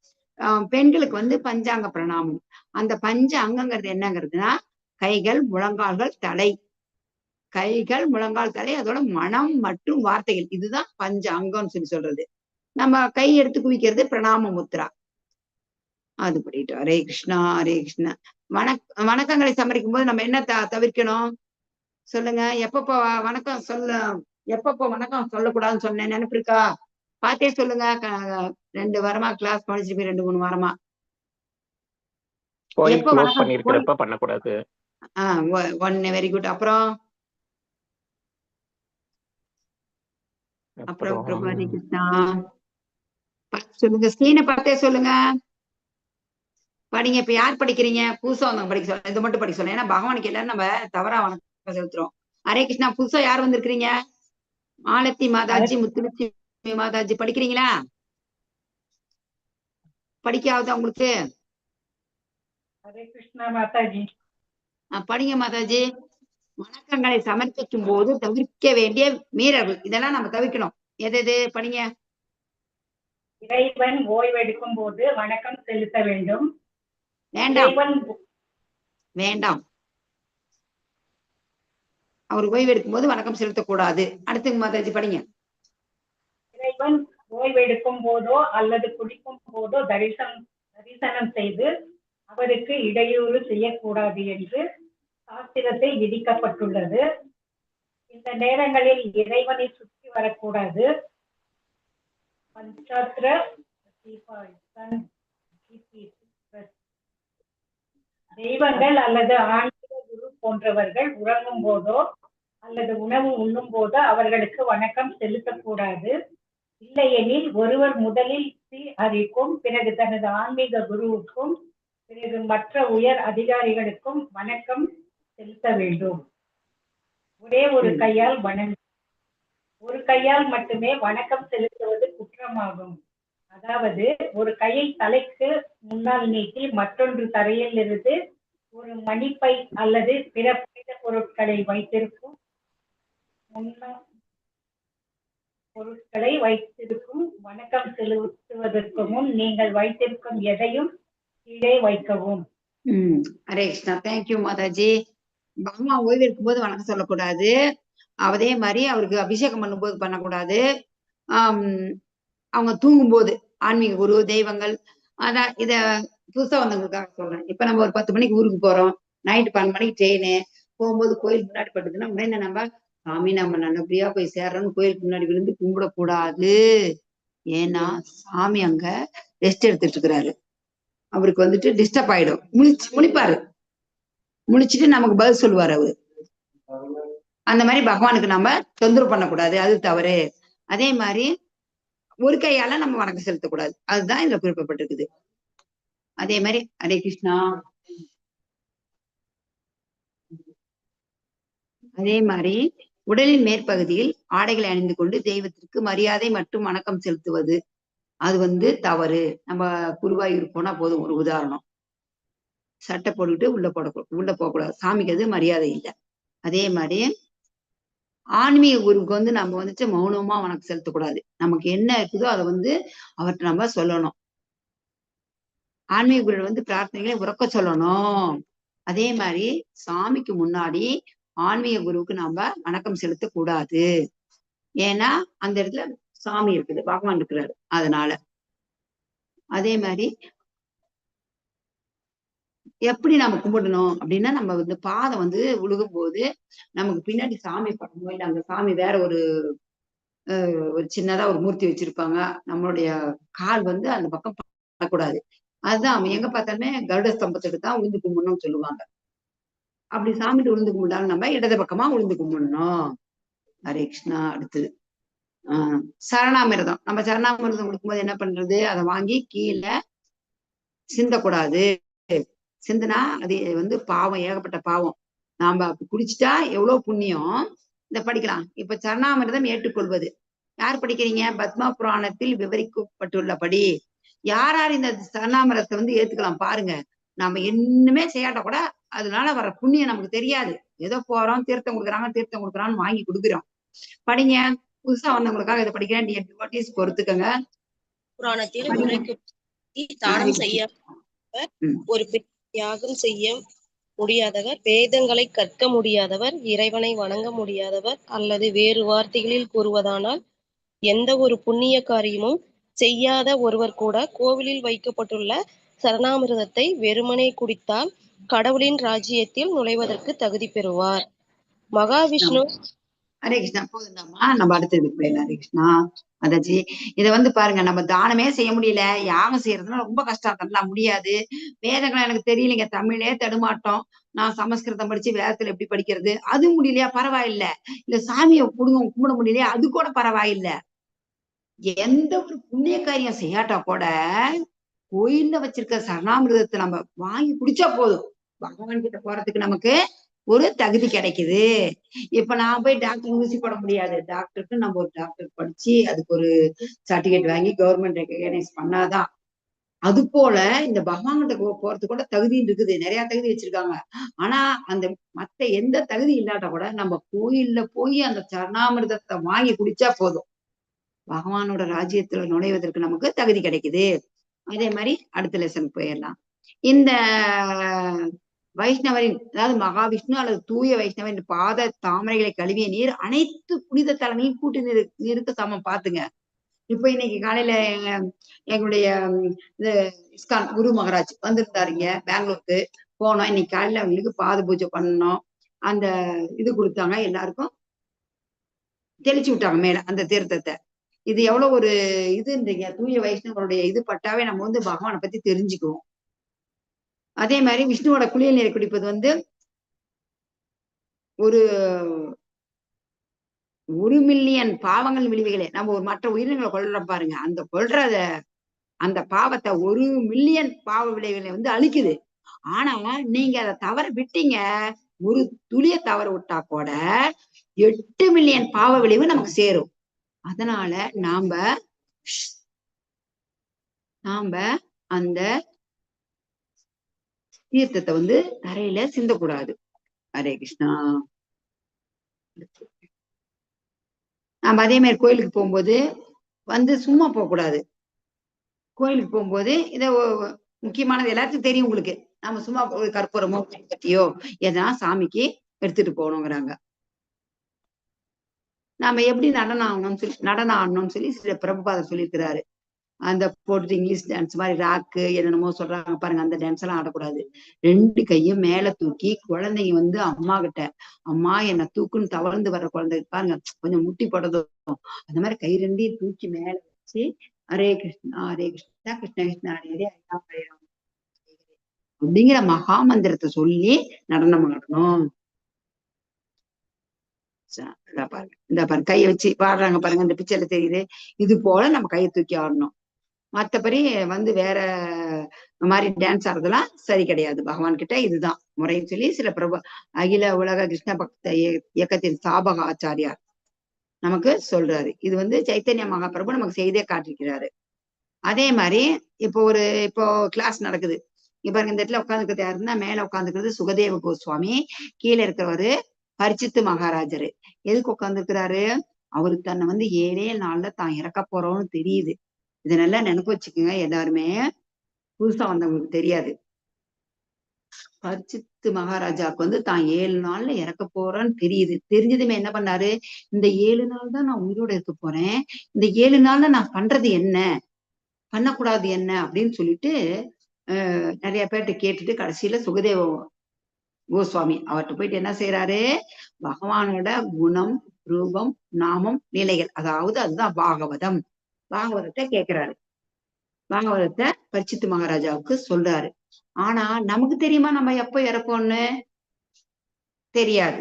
Speaker 1: பெண்களுக்கு பஞ்சாங்க பிரணாமம். அந்த பஞ்ச அங்கங்கிறது என்னங்கிறதுனா கைகள், முழங்கால்கள், தலை. கைகள், முழங்கால், தலை, அதோட மனம் மற்றும் வார்த்தைகள். இதுதான் பஞ்ச அங்கம்னு சொல்றது. நம்ம கை எடுத்து குவிக்கிறது பிரணாம முத்ரா. அது பண்ணிட்டு ஹரே கிருஷ்ணா. ஹரே கிருஷ்ணா. வணக்கங்களை சமரிக்கும் போது நம்ம என்ன தவிர்க்கணும் சொல்லுங்க? எப்பப்போ வணக்கம் சொல்லக்கூடாதுன்னு சொன்னேன், நினைப்பு இருக்கா? பார்த்தே சொல்லுங்க. 2 வாரமா கிளாஸ் படிச்சுட்டு 2-3 வாரமா எப்ப வணக்கம்
Speaker 4: பண்ணக்கூடாது.
Speaker 1: ஒன்னு வெரி குட். அப்புறம் பிரபு ஹரே கிருஷ்ணா. சொல்லுங்க, ஸ்கிரீனை பார்த்தே சொல்லுங்க. படிங்க. இப்ப யார் படிக்கிறீங்க? புதுசா வந்தவங்க படிக்க சொல்ல, இது மட்டும் படிக்க சொல்ல. ஏன்னா பகவானுக்கு எல்லாரும் நம்ம தவறா வணக்கம் செலுத்துறோம். ஹரே கிருஷ்ணா. புதுசா யார் வந்திருக்கிறீங்க? மாலத்தி மாதாஜி, முத்துலட்சுமி மாதாஜி படிக்கிறீங்களா? படிக்காவது உங்களுக்கு?
Speaker 6: ஹரே கிருஷ்ணா மாதாஜி.
Speaker 1: படிங்க மாதாஜி. வணக்கங்களை சமர்ப்பிக்கும் போது தவிர்க்க வேண்டிய மீறல்கள் இதெல்லாம் நம்ம தவிர்க்கணும். எது படிங்க.
Speaker 6: இறைவன் ஓய்வெடுக்கும் போது வணக்கம் செலுத்த வேண்டும்.
Speaker 1: வேண்டாம். அவர் ஓய்வெடுக்கும் போது வணக்கம் செலுத்தக்கூடாது. அடுத்து மாதாஜி படிங்க.
Speaker 6: இறைவன் ஓய்வெடுக்கும் போதோ அல்லது குடிக்கும் போதோ தரிசனம் செய்து அவருக்கு இடையூறு செய்யக்கூடாது என்று சாஸ்திரத்தை விதிக்கப்பட்டுள்ளது. இந்த நேரங்களில் இறைவனை சுற்றி வரக்கூடாது. தெய்வங்கள் அல்லது ஆன்மீக குரு போன்றவர்கள் உறங்கும் போதோ அல்லது உணவு உண்ணும் போதோ அவர்களுக்கு வணக்கம் செலுத்தக்கூடாது. இல்லையெனில் ஒருவர் முதலில் ஸ்ரீ ஹரிக்கும், பிறகு தனது ஆன்மீக குருவுக்கும், பிறகு மற்ற உயர் அதிகாரிகளுக்கும் வணக்கம் செலுத்த வேண்டும். ஒரே ஒரு கையால் ஒரு கையால் மட்டுமே வணக்கம் செலுத்துவது குற்றமாகும். அதாவது ஒரு கையை தலைக்கு முன்னால் நீட்டி மற்றொன்று தரையில் இருந்து ஒரு மணிப்பை அல்லது பிற புனித பொருட்களை வைத்திருக்கும் பொருட்களை வைத்திருக்கும் வணக்கம் செலுத்துவதற்கு முன் நீங்கள் வைத்திருக்கும் எதையும் கீழே வைக்கவும்.
Speaker 1: ஹரே கிருஷ்ணா. தேங்க்யூ மாதாஜி. பகவான் ஓய்வு இருக்கும் போது வணக்கம் சொல்லக்கூடாது. அதே மாதிரி அவருக்கு அபிஷேகம் பண்ணும்போது பண்ணக்கூடாது. அவங்க தூங்கும் போது ஆன்மீக குரு தெய்வங்கள் அதான் இத புதுசா வந்தவங்களுக்காக சொல்றேன். இப்ப நம்ம ஒரு 10 மணிக்கு ஊருக்கு போறோம், நைட்டு 12 மணிக்கு ட்ரெயினு போகும்போது கோயில் முன்னாடி பட்டுதுன்னா உடனே நம்ம சாமி நம்ம நல்லபடியா போய் சேர்றோம்னு கோயிலுக்கு முன்னாடி விழுந்து கும்பிடக்கூடாது. ஏன்னா சாமி அங்க ரெஸ்ட் எடுத்துட்டு இருக்கிறாரு. அவருக்கு வந்துட்டு டிஸ்டர்ப் ஆயிடும். முழிப்பாரு, முழிச்சுட்டு நமக்கு பதில் சொல்லுவாரு அவரு. அந்த மாதிரி பகவானுக்கு நம்ம தொந்தரவு பண்ணக்கூடாது, அது தவறு. அதே மாதிரி ஒரு கையால நம்ம வணக்கம் செலுத்தக்கூடாது, அதுதான் இதுல குறிப்பிடப்பட்டிருக்குது. அதே மாதிரி ஹரே கிருஷ்ணா. அதே மாதிரி உடலின் மேற்பகுதியில் ஆடைகளை அணிந்து கொண்டு தெய்வத்திற்கு மரியாதை மற்றும் வணக்கம் செலுத்துவது அது தவறு. நம்ம குருவாயூர் போனா போதும், ஒரு உதாரணம். சட்டை போட்டுக்கிட்டு உள்ள போகக்கூடாது, சாமிக்கு அது மரியாதை இல்லை. அதே மாதிரி ஆன்மீக குருவுக்கு நம்ம மௌனமா வணக்கம் செலுத்தக்கூடாது. நமக்கு என்ன இருக்குதோ அதை அவர்கிட்ட நம்ம சொல்லணும். ஆன்மீக குரு பிரார்த்தனைகளை உறக்க சொல்லணும். அதே மாதிரி சாமிக்கு முன்னாடி ஆன்மீக குருவுக்கு நாம வணக்கம் செலுத்தக்கூடாது. ஏன்னா அந்த இடத்துல சாமி இருக்குது, பகவான் இருக்கிறாரு, அதனால. அதே மாதிரி எப்படி நம்ம கும்பிடணும் அப்படின்னா, நம்ம பாதம் உழுகும் போது நமக்கு பின்னாடி சாமி படமோ இல்லை அந்த சாமி வேற ஒரு சின்னதா ஒரு மூர்த்தி வச்சிருப்பாங்க, நம்மளுடைய கால் அந்த பக்கம் பண்ணக்கூடாது. அதுதான் அவன் எங்க பார்த்தாலுமே கருட ஸ்தம்பத்துக்கு தான் உழுந்து கும்பிடணும்னு சொல்லுவாங்க. அப்படி சாமிட்டு உழுந்து கும்பிட்டாலும் நம்ம இடது பக்கமா உழுந்து கும்பிடணும். ஹரே கிருஷ்ணா. அடுத்தது சரணாமிரதம். நம்ம சரணாமிரதம் கொடுக்கும்போது என்ன பண்றது, அதை வாங்கி கீழே சிந்தக்கூடாது. சிந்தனா அது பாவம், ஏகப்பட்ட பாவம். நாம அப்படி குடிச்சுட்டா எவ்வளவு புண்ணியம். இத படிக்கலாம். இப்ப சரணாமிரதம் ஏற்றுக்கொள்வது யார் படிக்கிறீங்க? பத்மா புராணத்தில் விவரிக்கப்பட்டுள்ளபடி யார் யார் இந்த சரணாமிரதத்தை ஏத்துக்கலாம் பாருங்க. நாம என்னமே செய்யாட்ட கூட அதனால வர புண்ணியம் நமக்கு தெரியாது. ஏதோ போறோம், தீர்த்தம் கொடுக்குறான்னு வாங்கி கொடுக்குறோம். படிங்க. புதுசா வந்தவங்களுக்காக இதை படிக்கிறேன், பொறுத்துக்கங்க.
Speaker 7: புராணத்தில் தானம் செய்ய ஒரு தியாகம் செய்ய முடியாதவர், வேதங்களை கற்க முடியாதவர், இறைவனை வணங்க முடியாதவர், அல்லது வேறு வார்த்தைகளில் கூறுவதானால் எந்த ஒரு புண்ணிய காரியமும் செய்யாத ஒருவர் கூட கோவிலில் வைக்கப்பட்டுள்ள சரணாமிரதத்தை வெறுமனே குடித்தால் கடவுளின் ராஜ்யத்தில் நுழைவதற்கு தகுதி பெறுவார். மகாவிஷ்ணு.
Speaker 1: ஹரே கிருஷ்ணா. போதுண்டாமா, நம்ம அடுத்தது போயிடலாம். ஹரே கிருஷ்ணா. அதாச்சி இதை பாருங்க, நம்ம தானமே செய்ய முடியல, யாகம் செய்யறதுன்னா ரொம்ப கஷ்டம், அதெல்லாம் முடியாது. வேதங்களை எனக்கு தெரியலைங்க, தமிழே தடுமாட்டோம். நான் சமஸ்கிருதம் படிச்சு வேதத்துல எப்படி படிக்கிறது, அது முடியலையா, பரவாயில்ல. இல்ல சாமியை கும்பிட முடியலையா, அது கூட பரவாயில்ல. எந்த ஒரு புண்ணிய காரியம் செய்யாட்டா கூட கோயில்ல வச்சிருக்க சரணாமிரதத்தை நம்ம வாங்கி குடிச்சா போதும், பகவான் கிட்ட போறதுக்கு நமக்கு ஒரு தகுதி கிடைக்குது. இப்ப நான் போய் டாக்டர் ஊசி போட முடியாது, டாக்டருக்கு நம்ம ஒரு டாக்டர் படிச்சு அதுக்கு ஒரு சர்டிபிகேட் வாங்கி கவர்மெண்ட் ரெகனைஸ் பண்ணாதான். அது போல இந்த பகவான் கிட்ட போறதுக்கு கூட தகுதி இருக்குது, நிறைய தகுதி வச்சிருக்காங்க. ஆனா அந்த மத்த எந்த தகுதி இல்லாட்ட கூட நம்ம கோயில்ல போய் அந்த சரணாமிரதத்தை வாங்கி குடிச்சா போதும், பகவானோட ராஜ்யத்துல நுழைவதற்கு நமக்கு தகுதி கிடைக்குது. அதே மாதிரி அடுத்த லெசன் போயிடலாம். இந்த வைஷ்ணவரின், அதாவது மகாவிஷ்ணு அல்லது தூய வைஷ்ணவரின் பாத தாமரைகளை கழுவிய நீர் அனைத்து புனித தலைமையும் கூட்டு நீருக்கு சமம். பாத்துங்க. இப்ப இன்னைக்கு காலையில எங்களுடைய இஸ்கான் குரு மகாராஜ் வந்திருந்தாருங்க, பெங்களூருக்கு போனோம். இன்னைக்கு காலையில அவங்களுக்கு பாத பூஜை பண்ணோம். அந்த இது கொடுத்தாங்க, எல்லாருக்கும் தெளிச்சு விட்டாங்க மேல அந்த தீர்த்தத்தை. இது எவ்வளவு ஒரு இதுன்றீங்க, தூய வைஷ்ணவனுடைய இது பட்டாவே நம்ம பகவானை பத்தி தெரிஞ்சுக்குவோம். அதே மாதிரி விஷ்ணுவோட குளியல் நீரை குடிப்பது ஒரு 1 மில்லியன் பாவங்கள் விளைவுகளே. நம்ம ஒரு மற்ற உயிரினங்களை கொல்ற பாருங்க, அந்த கொல்றத அந்த பாவத்தை 1 மில்லியன் பாவ விளைவுகளை அழிக்குது. ஆனா நீங்க அதை தவற விட்டீங்க, ஒரு துளிய தவற விட்டா கூட 8 மில்லியன் பாவ விளைவு நமக்கு சேரும். அதனால நாம அந்த தீர்த்தத்தை தரையில சிந்தக்கூடாது. ஹரே கிருஷ்ணா. நம்ம அதே மாதிரி கோயிலுக்கு போகும்போது வந்து சும்மா போகக்கூடாது. கோயிலுக்கு போகும்போது இத முக்கியமானது எல்லாத்துக்கும் தெரியும் உங்களுக்கு. நம்ம சும்மா ஒரு கற்பூரமோ பத்தியோ எதனா சாமிக்கு எடுத்துட்டு போகணுங்கிறாங்க. நாம எப்படி நடனம் ஆடணும்னு சொல்லி சில பிரபுபாதர் சொல்லியிருக்கிறாரு. அந்த போட்டுட்டு இங்கிலீஷ் டான்ஸ் மாதிரி ராக்கு என்னென்னமோ சொல்றாங்க பாருங்க, அந்த டான்ஸ் எல்லாம் ஆடக்கூடாது. 2 கையும் மேல தூக்கி குழந்தைங்க வந்து அம்மா கிட்ட, அம்மா என்ன தூக்குன்னு தவழ்ந்து வர்ற குழந்தை பாருங்க, கொஞ்சம் முட்டி போட்டதும் அந்த மாதிரி கை 2 தூக்கி மேல வச்சு ஹரே கிருஷ்ணா கிருஷ்ணா கிருஷ்ணா ஹரே ஹரே ஹரே ராம் அப்படிங்கிற மகா மந்திரத்தை சொல்லி நடனம் ஆடணும். பாருங்க, இந்த பாருங்க கையை வச்சு பாடுறாங்க பாருங்க, இந்த பிக்சர்ல தெரியுது. இது போல நம்ம கையை தூக்கி ஆடணும். மத்தபடி வந்து வேற மாதிரி டான்ஸ் ஆடுறதெல்லாம் சரி கிடையாது. பகவான் கிட்ட இதுதான் முறைன்னு சொல்லி சில அகில உலக கிருஷ்ண பக்த இயக்கத்தின் ஸ்தாபக ஆச்சாரியார் நமக்கு சொல்றாரு. இது வந்து சைத்தன்ய மகாபிரபு நமக்கு செய்தே காட்டிருக்கிறாரு. அதே மாதிரி இப்போ கிளாஸ் நடக்குது. இங்க பாருங்க, இந்த இடத்துல உட்காந்துக்கிறது யாருன்னா, மேல உட்காந்துக்கிறது சுகதேவ கோஸ்வாமி, கீழே இருக்கிறவரு பரிச்சித்து மகாராஜரு. எதுக்கு உட்காந்துருக்கிறாரு? அவரு தன்னை வந்து 7 நாள்ல தான் இறக்க போறோம்னு தெரியுது. இதை நல்லா நினைப்பு வச்சுக்கோங்க. எல்லாருமே புதுசா வந்தவங்களுக்கு தெரியாது. பரிச்சித்து மகாராஜாவுக்கு வந்து தான் 7 நாள்ல இறக்க போறோன்னு தெரியுது. தெரிஞ்சதுமே என்ன பண்ணாரு? இந்த 7 நாள் தான் நான் உயிரோட இருக்க போறேன், இந்த 7 நாள்ல நான் பண்றது என்ன, பண்ணக்கூடாது என்ன அப்படின்னு சொல்லிட்டு நிறைய பேர்கிட்ட கேட்டுட்டு கடைசியில சுகதேவ கோஸ்வாமி அவர்கிட்ட போயிட்டு என்ன செய்யறாரு? பகவானோட குணம், ரூபம், நாமம், நிலைகள், அதாவது அதுதான் பாகவதம். பாகவதத்தை கேட்கிறாரு. பாகவதத்தை பரிச்சித்து மகாராஜாவுக்கு சொல்றாரு. ஆனா நமக்கு தெரியுமா நம்ம எப்ப இறப்போம்னு? தெரியாது.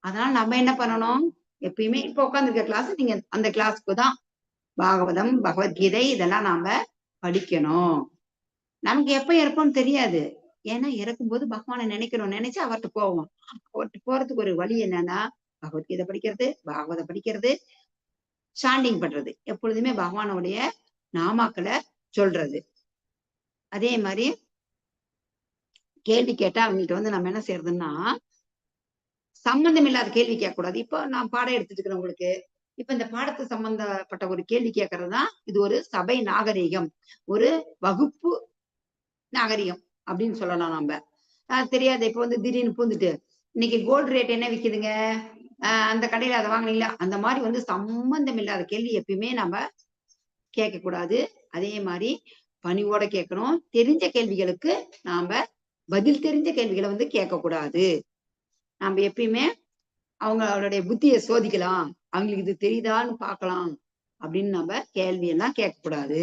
Speaker 1: அதனால நம்ம என்ன பண்ணணும்? எப்பயுமே இப்ப உட்காந்துருக்க கிளாஸ் நீங்க அந்த கிளாஸ்க்கு தான் பாகவதம், பகவத்கீதை இதெல்லாம் நாம படிக்கணும். நமக்கு எப்ப இறப்போம்னு தெரியாது. ஏன்னா இறக்கும்போது பகவானை நினைக்கணும், நினைச்சு அவர்கிட்ட போவோம். அவர்கிட்ட போறதுக்கு ஒரு வழி என்னன்னா, பகவத்கீதை படிக்கிறது, பாகவதம் படிக்கிறது, சாண்டிங் பண்றது, எப்பொழுதுமே பகவானுடைய நாமாக்களை சொல்றது. அதே மாதிரி கேள்வி கேட்டா அவங்கள்ட்ட வந்து நம்ம என்ன செய்யறதுன்னா, சம்பந்தம் இல்லாத கேள்வி கேட்கக்கூடாது. இப்போ நான் பாடம் எடுத்துட்டு இருக்கிறேன் உங்களுக்கு. இப்ப இந்த பாடத்து சம்பந்தப்பட்ட ஒரு கேள்வி கேட்கறது தான் இது ஒரு சபை நாகரீகம், ஒரு வகுப்பு நாகரிகம் அப்படின்னு சொல்லலாம். நம்ம தெரியாது. இப்ப வந்து திடீர்னு பூந்துட்டு இன்னைக்கு கோல்டு ரேட் என்ன விக்குதுங்க, அந்த கடையில அதை வாங்கினீங்களா, அந்த மாதிரி வந்து சம்பந்தம் இல்லாத கேள்வி எப்பயுமே நம்ம கேட்க கூடாது. அதே மாதிரி பணிவோட கேட்கணும். தெரிஞ்ச கேள்விகளுக்கு நாம பதில் தெரிஞ்ச கேள்விகளை வந்து கேட்க கூடாது. நாம எப்பயுமே அவங்களுடைய புத்தியை சோதிக்கலாம், அவங்களுக்கு இது தெரியுதான்னு பார்க்கலாம் அப்படின்னு நம்ம கேள்வி எல்லாம் கேட்கக்கூடாது.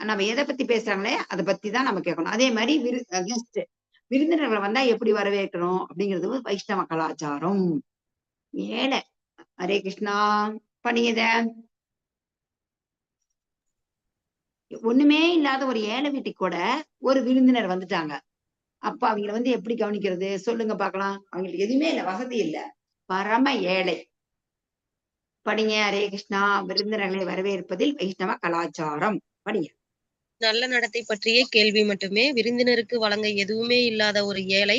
Speaker 1: நம்ம எதை பத்தி பேசுறாங்களே அதை பத்தி தான் நம்ம கேட்கணும். அதே மாதிரி கெஸ்ட் விருந்தினர்களை வந்தா எப்படி வரவேற்கணும் அப்படிங்கிறது வைஷ்ணவ கலாச்சாரம். ஏழை ஹரே கிருஷ்ணா பண்ணியத ஒண்ணுமே இல்லாத ஒரு ஏழை வீட்டுக்கு கூட ஒரு விருந்தினர் வந்துட்டாங்க. அப்ப அவங்களை வந்து எப்படி கவனிக்கிறது சொல்லுங்க பாக்கலாம். அவங்களுக்கு எதுவுமே இல்லை, வசதி இல்லை, பரம ஏழை. படிங்க ஹரே கிருஷ்ணா. விருந்தினர்களை வரவேற்பதில் வைஷ்ணவ கலாச்சாரம். படிங்க.
Speaker 7: நல்ல நடத்தை பற்றிய கேள்வி மட்டுமே. விருந்தினருக்கு வழங்க எதுவுமே இல்லாத ஒரு ஏழை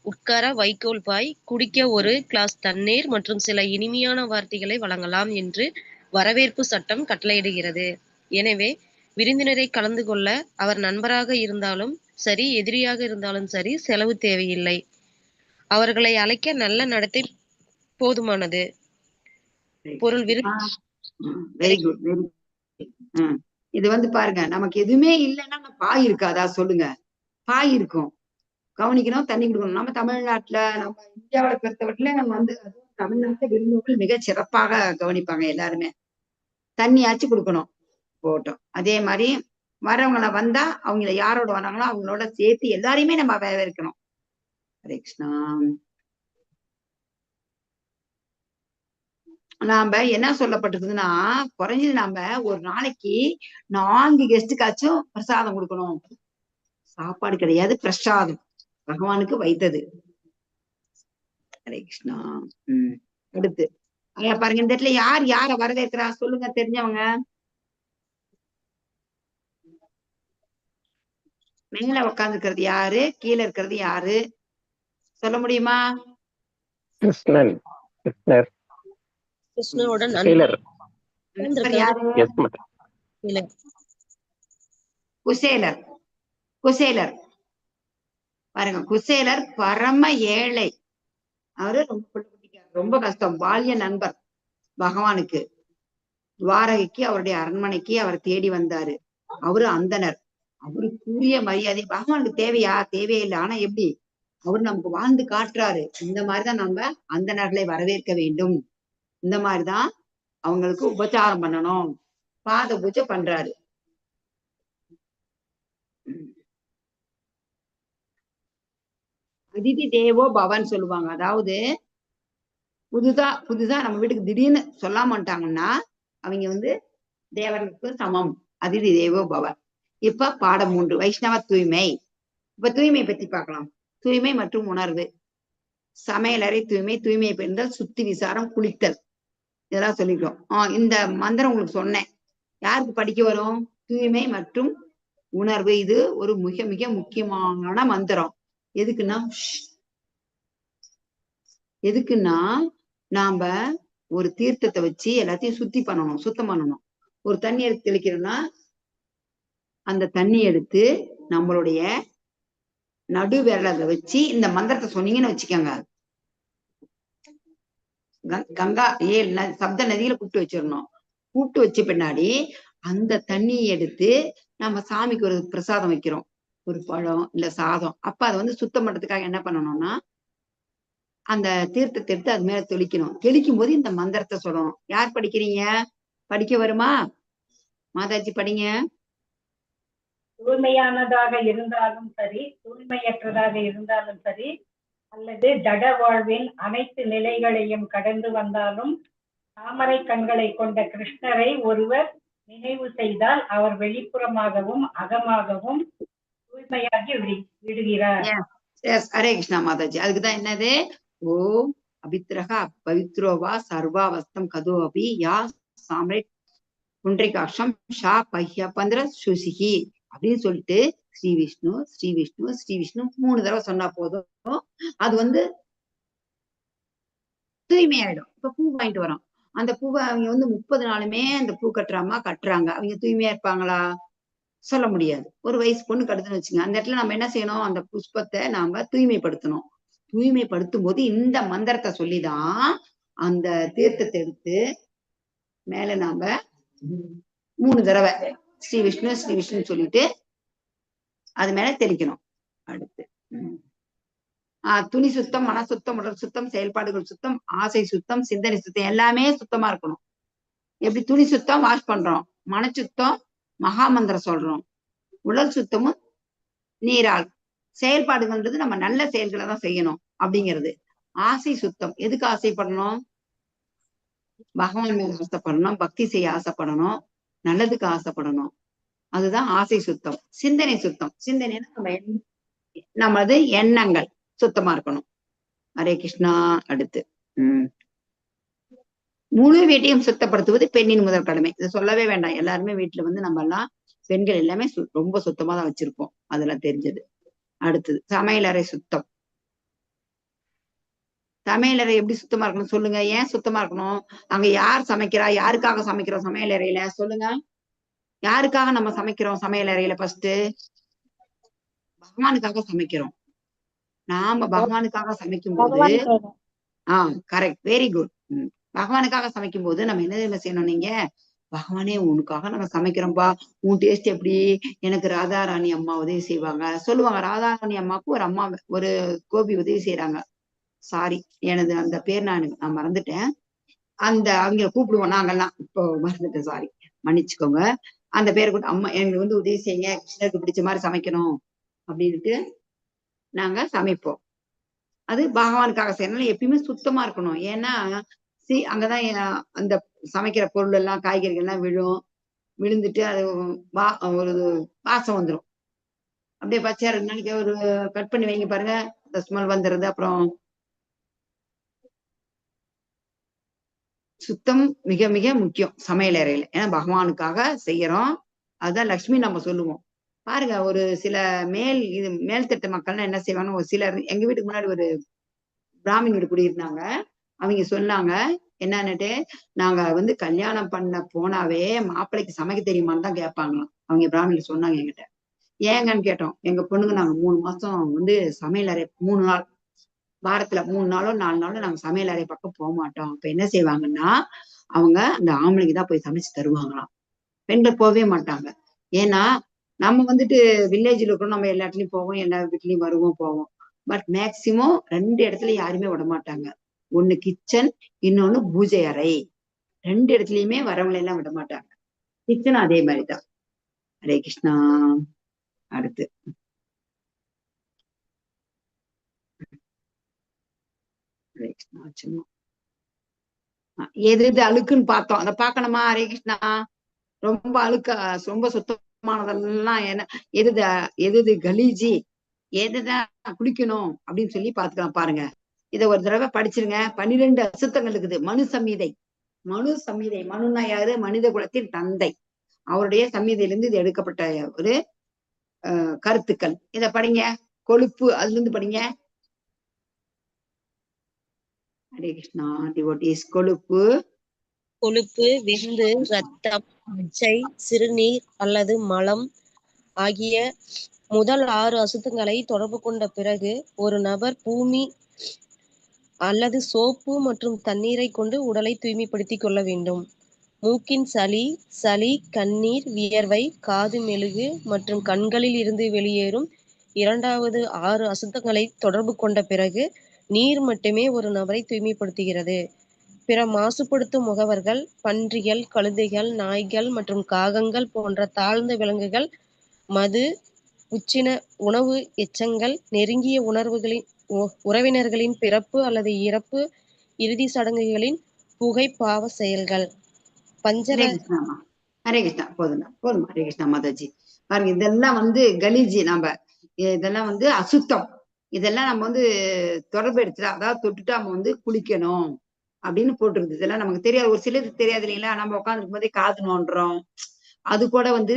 Speaker 7: உட்கார வைக்கோல் பாய், குடிக்க ஒரு கிளாஸ் தண்ணீர் மற்றும் சில இனிமையான வார்த்தைகளை வழங்கலாம் என்று வரவேற்பு சட்டம் கட்டளையிடுகிறது. எனவே விருந்தினரை கலந்து கொள்ள அவர் நண்பராக இருந்தாலும் சரி, எதிரியாக இருந்தாலும் சரி, செலவு தேவையில்லை. அவர்களை அழைக்க நல்ல நடத்தை போதுமானது. பொருள்
Speaker 1: வெரி குட், வெரி குட். இது வந்து பாருங்க, நமக்கு எதுவுமே இல்லைன்னா பாய் இருக்காதா சொல்லுங்க? பாய் இருக்கும், கவனிக்கணும், தண்ணி கொடுக்கணும். நம்ம தமிழ்நாட்டுல, நம்ம இந்தியாவில பொறுத்தவரையில நம்ம வந்து அதுவும் தமிழ்நாட்டுல விருந்தோர்கள் மிக சிறப்பாக கவனிப்பாங்க. எல்லாருமே தண்ணியாச்சு கொடுக்கணும், போட்டோம். அதே மாதிரி வரவங்களை வந்தா அவங்கள யாரோட வராங்களோ அவங்களோட சேர்த்து எல்லாரையுமே நம்ம வரவேற்கணும். ஹரே கிருஷ்ணா. நாம என்ன சொல்லப்பட்டிருக்குதுன்னா, குறைஞ்சது நாம ஒரு நாளைக்கு 4 கெஸ்டுக்காச்சும் பிரசாதம் கொடுக்கணும். சாப்பாடு கிடையாது, பிரசாதம் பகவானுக்கு வைத்தது. ஹரே கிருஷ்ணா. அடுத்து பாருங்க, இந்த இடத்துல யார் யார வரவேற்கிறா சொல்லுங்க தெரிஞ்சவங்க. மேல உட்கார்ந்து இருக்கிறது யாரு, கீழே இருக்கிறது யாரு சொல்ல முடியுமா?
Speaker 4: கிருஷ்ணன். கிருஷ்ணர்.
Speaker 7: கிருஷ்ணனோட
Speaker 4: குசேலர். எஸ்
Speaker 7: நண்பர்.
Speaker 4: மாதாஜி.
Speaker 1: குசேலர். குசேலர் பாருங்க, குசேலர் பரம ஏழை. அவரு ரொம்ப கஷ்டம். பால்ய நண்பர் பகவானுக்கு. துவாரகைக்கு அவருடைய அரண்மனைக்கு அவர் தேடி வந்தாரு. அவரு அந்தனர். அவருக்குரிய மரியாதை பகவானுக்கு தேவையா? தேவையில்லை. ஆனா எப்படி அவரு நமக்கு வாழ்ந்து காட்டுறாரு. இந்த மாதிரிதான் நம்ம அந்தணர்களை வரவேற்க வேண்டும். இந்த மாதிரிதான் அவங்களுக்கு உபச்சாரம் பண்ணணும். பாத பூஜை பண்றாரு. அதிதி தேவோ பவன் சொல்லுவாங்க. அதாவது புதுசா நம்ம வீட்டுக்கு திடீர்னு சொல்லாமட்டாங்கன்னா அவங்க தேவர்களுக்கு சமம். அதிதி தேவோ பவன். இப்ப பாடம் 3 வைஷ்ணவ தூய்மை. இப்ப தூய்மை பத்தி பார்க்கலாம். தூய்மை மற்றும் உணர்வு. சமையலறை தூய்மை, தூய்மை பெண்கள், சுத்தி விசாரம், குளித்தல், இதெல்லாம் சொல்லிக்கிறோம். இந்த மந்திரம் உங்களுக்கு சொன்னேன். யாருக்கு படிக்க வரும்? தூய்மை மற்றும் உணர்வு. இது ஒரு மிக மிக முக்கியமான மந்திரம். எதுக்குன்னா நாம ஒரு தீர்த்தத்தை வச்சு எல்லாத்தையும் சுத்தம் பண்ணணும். ஒரு தண்ணி எடுத்து தெளிக்கிறோம்னா அந்த தண்ணி எடுத்து நம்மளுடைய நடு விரலை வச்சு இந்த மந்திரத்தை சொன்னீங்கன்னு வச்சுக்கோங்க, கங்கா சப்த நதியில கூப்பிட்டு வச்சிடணும். கூப்பிட்டு வச்ச பின்னாடி அந்த தண்ணியை எடுத்து நம்ம சாமிக்கு ஒரு பிரசாதம் வைக்கிறோம், ஒரு பழம் இல்ல சாதம். அப்ப அதை சுத்தம் பண்றதுக்காக என்ன பண்ணணும்னா அந்த தீர்த்தத்தை எடுத்து அது மேல தெளிக்கணும். தெளிக்கும் போது இந்த மந்திரத்தை சொல்லணும். யார் படிக்கிறீங்க? படிக்க வருமா? மாதாஜி படிங்க.
Speaker 6: தூய்மையானதாக இருந்தாலும் சரி, தூய்மையற்றதாக இருந்தாலும் சரி, அல்லது ஜட வாழ்வின் அனைத்து நிலைகளையும் கடந்து வந்தாலும் தாமரை கண்களை கொண்ட கிருஷ்ணரை ஒருவர் நினைவு செய்தால் அவர் வெளிப்புறமாகவும் அகமாகவும் தூய்மையாகி விடுகிறார்.
Speaker 1: ஹரே கிருஷ்ணா மாதாஜி. அதுக்குதான் என்னது? ஓம் அபித்ரகா பவித்ரோவா சர்வாவஸ்தம் கதோ அபி யா சாம்ரே குன்றிகாட்சம் ஷா பஹ்யா பந்திர சுசிகி அப்படின்னு சொல்லிட்டு ஸ்ரீ விஷ்ணு ஸ்ரீ விஷ்ணு ஸ்ரீ விஷ்ணு 3 தடவை சொன்னா போதும். அது தூய்மையாயிடும். இப்ப பூ வாங்கிட்டு வரோம். அந்த பூவை அவங்க 30 நாளுமே அந்த பூ கட்டுறாமா கட்டுறாங்க. அவங்க தூய்மையா இருப்பாங்களா? சொல்ல முடியாது. ஒரு வயசு பொண்ணு கட்டுதுன்னு வச்சுங்க, அந்த இடத்துல நம்ம என்ன செய்யணும்? அந்த புஷ்பத்தை நாம தூய்மைப்படுத்தணும். தூய்மைப்படுத்தும் போது இந்த மந்திரத்தை சொல்லிதான் அந்த தீர்த்தத்தை எடுத்து மேல நாம 3 தடவை ஸ்ரீ விஷ்ணு ஸ்ரீ விஷ்ணு சொல்லிட்டு அது மேல தெளிக்கணும். அடுத்து துணி சுத்தம், மன சுத்தம், உடல் சுத்தம், செயல்பாடுகள் சுத்தம், ஆசை சுத்தம், சிந்தனை சுத்தம், எல்லாமே சுத்தமா இருக்கணும். எப்படி? துணி சுத்தம் வாஷ் பண்றோம், மன சுத்தம் மகாமந்திரம் சொல்றோம், உடல் சுத்தமும் நீரால், செயல்பாடுகள்ன்றது நம்ம நல்ல செயல்களை தான் செய்யணும் அப்படிங்கிறது. ஆசை சுத்தம். எதுக்கு ஆசைப்படணும்? பகவான் மேல ஆசைப்படணும், பக்தி செய்ய ஆசைப்படணும், நல்லதுக்கு ஆசைப்படணும். அதுதான் ஆசை சுத்தம். சிந்தனை சுத்தம். சிந்தனைன்னா நமது எண்ணங்கள் சுத்தமா இருக்கணும். ஹரே கிருஷ்ணா. அடுத்து முழு வீட்டையும் சுத்தப்படுத்துவது பெண்ணின் முதல் கடமை. இதை சொல்லவே வேண்டாம். எல்லாருமே வீட்டுல நம்ம எல்லாம் பெண்கள் எல்லாமே ரொம்ப சுத்தமா தான் வச்சிருப்போம். அதெல்லாம் தெரிஞ்சது. அடுத்தது சமையலறை சுத்தம். சமையலறை எப்படி சுத்தமா இருக்கணும் சொல்லுங்க? ஏன் சுத்தமா இருக்கணும்? அங்க யார் சமைக்கிறா? யாருக்காக சமைக்கிறோம் சமையலறையில? சொல்லுங்க. யாருக்காக நம்ம சமைக்கிறோம் சமையலறையில? ஃபர்ஸ்ட் பகவானுக்காக சமைக்கிறோம். நாம பகவானுக்காக சமைக்கும் போது கரெக்ட், வெரி குட். பகவானுக்காக சமைக்கும் போது நம்ம என்ன செய்யணும்? நீங்க பகவானே உனக்காக நம்ம சமைக்கிறோம்பா, உன் டேஸ்ட் எப்படி? எனக்கு ராதாராணி அம்மா உதவி செய்வாங்க சொல்லுவாங்க. ராதாராணி அம்மாவுக்கு ஒரு அம்மா ஒரு கோபி உதவி செய்யறாங்க. சாரி, எனது அந்த பேர் நான் மறந்துட்டேன். அவங்க கூப்பிடுவோம் நாங்கெல்லாம், இப்போ மறந்துட்டேன், சாரி, மன்னிச்சுக்கோங்க. அந்த பேரை கூட அம்மா எனக்கு உதவி செய்யுங்க, கிருஷ்ணருக்கு பிடிச்ச மாதிரி சமைக்கணும் அப்படின்ட்டு நாங்க சமைப்போம். அது பகவானுக்காக செய்யணும். எப்பயுமே சுத்தமா இருக்கணும். ஏன்னா அங்கதான் அந்த சமைக்கிற பொருள் எல்லாம் காய்கறிகள் எல்லாம் விழுந்துட்டு அது ஒரு வாசம் வந்துடும். அப்படியே பச்சையா 2 நாளைக்கு ஒரு கட் பண்ணி வைங்க பாருங்க, அந்த ஸ்மெல் வந்துடுறது. அப்புறம் சுத்தம் மிக மிக முக்கியம் சமையலறையில. ஏன்னா பகவானுக்காக செய்யறோம். அதுதான் லட்சுமி நம்ம சொல்லுவோம். பாருங்க, ஒரு சில மேல்தட்டு மக்கள்லாம் என்ன செய்வாங்க, ஒரு சிலர், எங்க வீட்டுக்கு முன்னாடி ஒரு பிராமின் வீடு குடியிருந்தாங்க. அவங்க சொன்னாங்க, என்னன்னுட்டு நாங்க வந்து கல்யாணம் பண்ண போனாவே மாப்பிள்ளைக்கு சமைக்க தெரியுமான்னு தான் கேட்பாங்களாம். அவங்க பிராமணில சொன்னாங்க என்கிட்ட. ஏங்கன்னு கேட்டோம். எங்க பொண்ணுங்க நாங்க 3 மாசம் வந்து சமையல் அறை 3 நாள் வாரத்துல 3 நாளோ 4 நாளோ நாங்க சமையல் அறை பக்கம் போக மாட்டோம். அப்ப என்ன செய்வாங்கன்னா அவங்க அந்த ஆம்பளைக்கு தான் போய் சமைச்சு தருவாங்களாம். பெண்கள் போகவே மாட்டாங்க. ஏன்னா நம்ம வந்துட்டு வில்லேஜ்ல இருக்கிறோம், நம்ம எல்லா இடத்துலயும் போவோம், எல்லா வீட்லயும் வருவோம் போவோம். பட் மேக்சிமம் 2 இடத்துல யாருமே விட மாட்டாங்க. ஒண்ணு கிச்சன், இன்னொன்னு பூஜை அறை. 2 இடத்துலயுமே வரவங்களை எல்லாம் விட மாட்டாங்க. கிச்சனும் அதே மாதிரிதான். ஹரே கிருஷ்ணா. அடுத்து ஹரே கிருஷ்ணா. சும்மா எது எது அழுக்குன்னு பார்த்தோம், அதை பார்க்கணுமா? ஹரே கிருஷ்ணா. ரொம்ப அழுக்கா ரொம்ப சுத்தமானதெல்லாம் என்ன எது எது கலீஜி எதுதான் குடிக்கணும் அப்படின்னு சொல்லி பாத்துக்கலாம். பாருங்க, இதை ஒரு தடவை படிச்சிருங்க. 12 அசுத்தங்கள் இருக்குது. மனு சம்ஹிதை. மனுன்னா யாரு? மனித குலத்தின் தந்தை. அவருடைய சம்ஹிதையிலிருந்து இது எடுக்கப்பட்ட ஒரு கருத்துக்கள். இத படிங்க. கொழுப்பு, அதுல இருந்து படிங்க. ஹரே கிருஷ்ணா. டிவோட்டீஸ். கொழுப்பு,
Speaker 7: விந்து, ரத்தம், மச்சை, சிறுநீர் அல்லது மலம் ஆகிய முதல் 6 அசுத்தங்களை தொடர்பு கொண்ட பிறகு ஒரு நபர் பூமி அல்லது சோப்பு மற்றும் தண்ணீரை கொண்டு உடலை தூய்மைப்படுத்திக் கொள்ள வேண்டும். மூக்கின் சளி, கண்ணீர், வியர்வை, காது மெழுகு மற்றும் கண்களில் இருந்து வெளியேறும் இரண்டாவது 6 அசுத்தங்களை தொடர்பு கொண்ட பிறகு நீர் மட்டுமே ஒரு நபரை தூய்மைப்படுத்துகிறது. பிற மாசுபடுத்தும் முகவர்கள் பன்றிகள், கழுதைகள், நாய்கள் மற்றும் காகங்கள் போன்ற தாழ்ந்த விலங்குகள், மது, உச்சின உணவு எச்சங்கள், நெருங்கிய உறவினர்களின் பிறப்பு அல்லது இறப்பு, இறுதி சடங்குகளின் புகை, பாவ செயல்கள்.
Speaker 1: ஹரே கிருஷ்ணா. போதும். ஹரே கிருஷ்ணா மாதாஜி. பாருங்க, இதெல்லாம் வந்து கலீஜி. நம்ம இதெல்லாம் வந்து அசுத்தம். இதெல்லாம் நம்ம வந்து தொடர்பு எடுத்துட்டா, அதாவது தொட்டுட்டு நம்ம வந்து குளிக்கணும் அப்படின்னு போட்டுருது. இதெல்லாம் நமக்கு தெரியாது. ஒரு சிலருக்கு தெரியாது இல்லைங்களா? நம்ம உட்காந்துருக்கும் போதே காது நோண்டுறோம், அது கூட வந்து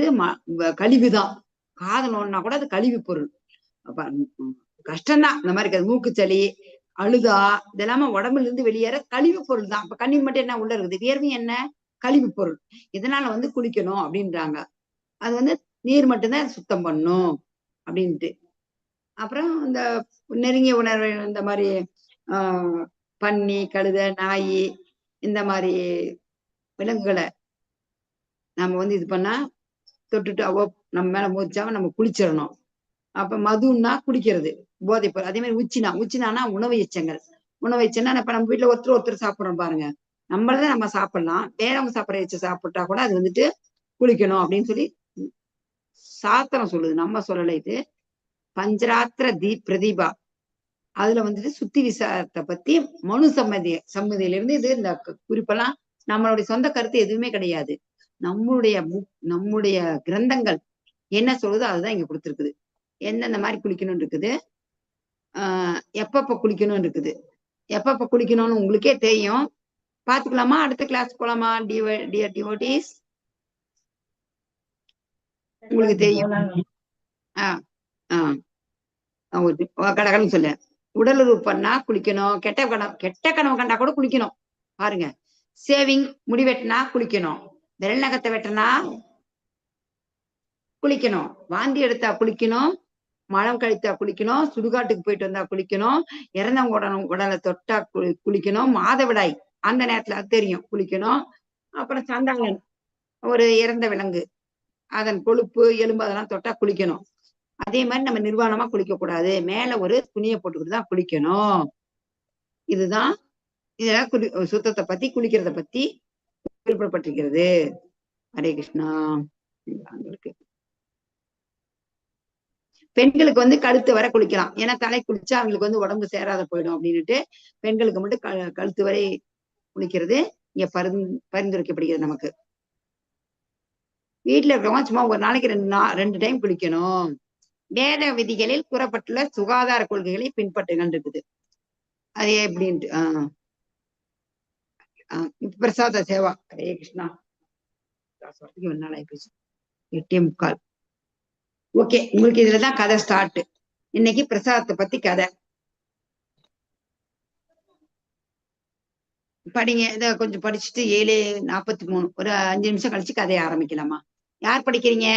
Speaker 1: கழிவுதான். காது நோண்டினா கூட அது கழிவு பொருள். அப்ப கஷ்டம்தான். இந்த மாதிரி மூக்குச்சளி, அழுதா, இதெல்லாம உடம்புல இருந்து வெளியேற கழிவு பொருள் தான். இப்ப கண்ணீர் மட்டும் என்ன உள்ள இருக்குது? வியர்வை என்ன? கழிவு பொருள். இதனால வந்து குளிக்கணும் அப்படின்றாங்க. அது வந்து நீர் மட்டும்தான் சுத்தம் பண்ணும் அப்படின்ட்டு. அப்புறம் இந்த நெருங்கிய உணர்வு, இந்த மாதிரி பன்னி, கழுதை, நாய், இந்த மாதிரி விலங்குகளை நம்ம வந்து இது பண்ணா தொட்டுட்டு நம்ம மேல மோதிச்சாம நம்ம குளிச்சிடணும். அப்ப மதுன்னா குடிக்கிறது, போதைப் பொருள். அதே மாதிரி உச்சினானா உணவு எச்சங்கள். உணவு எச்சம்னா இப்ப நம்ம வீட்டுல ஒருத்தர் சாப்பிடுறோம் பாருங்க, நம்மளதான் நம்ம சாப்பிடலாம், வேறவங்க சாப்பிட்ற எச்ச சாப்பிட்டா கூட அது வந்துட்டு குளிக்கணும் அப்படின்னு சொல்லி சாஸ்திரம் சொல்லுது, நம்ம சொல்லலை. இது பஞ்சராத்திர பிரதீபா, அதுல வந்துட்டு சுத்தி விசாரத்தை பத்தி மனு சம்மதியிலிருந்து இது இந்த குறிப்பெல்லாம் நம்மளுடைய சொந்த கருத்து எதுவுமே கிடையாது. நம்முடைய கிரந்தங்கள் என்ன சொல்லுதோ அதுதான் இங்க கொடுத்துருக்குது. எந்தெந்த மாதிரி குளிக்கணும்னு இருக்குது, எப்பப்ப குளிக்கணும்னு இருக்குது. எப்பப்ப குளிக்கணும்னு உங்களுக்கே தெரியும். பாத்துக்கலாமா? அடுத்த கிளாஸ் போலாமா? டியர் டிவோட்டீஸ், உங்களுக்கு தெரியும். கடகன்னு சொல்ல, உடல் உறுப்புன்னா குளிக்கணும். கெட்ட கனவு கண்டா கூட குளிக்கணும். பாருங்க, சேவிங், முடி வெட்டினா குளிக்கணும், விரல் நகத்தை வெட்டினா குளிக்கணும், வாந்தி எடுத்தா குளிக்கணும், மலம் கழித்தா குளிக்கணும், சுடுகாட்டுக்கு போயிட்டு வந்தா குளிக்கணும், இறந்தவங்க உடலை தொட்டா குளிக்கணும், மாதவிடாய் அந்த நேரத்துல அது தெரியும் குளிக்கணும். அப்புறம் சந்தானம், ஒரு இறந்த விலங்கு, அதன் கொழுப்பு, எலும்பு அதெல்லாம் தொட்டா குளிக்கணும். அதே மாதிரி நம்ம நிர்வாணமா குளிக்க கூடாது, மேல ஒரு துணியை போட்டுக்கிட்டு தான் குளிக்கணும். இதுதான் இதெல்லாம் சுத்தத்தை பத்தி, குளிக்கிறத பத்தி குறிப்பிடப்பட்டிருக்கிறது. ஹரே கிருஷ்ணா. பெண்களுக்கு வந்து கழுத்து வரை குளிக்கலாம். ஏன்னா தலை குளிச்சா அவங்களுக்கு வந்து உடம்பு சேராத போயிடும் அப்படின்னுட்டு பெண்களுக்கு மட்டும் கழுத்து வரை குளிக்கிறது இங்க பரிந்துரைக்கப்படுகிறது. நமக்கு வீட்டுல இருக்கிறவங்க சும்மா ஒரு நாளைக்கு 2 டைம் குளிக்கணும். வேத விதிகளில் கூறப்பட்டுள்ள சுகாதார கொள்கைகளை பின்பற்றுங்கள் இருக்குது. அது எப்படின்ட்டு பிரசாத சேவா. ஹரே கிருஷ்ணா. ஒரு நாள் ஆயிப்போச்சு, 8:45. ஓகே, உங்களுக்கு இதுலதான் கதை ஸ்டார்ட். இன்னைக்கு பிரசாதத்தை பத்தி கதை. படிங்க, இத கொஞ்சம் படிச்சுட்டு 7:43 ஒரு 5 நிமிஷம் கழிச்சு கதையை ஆரம்பிக்கலாமா? யார் படிக்கிறீங்க?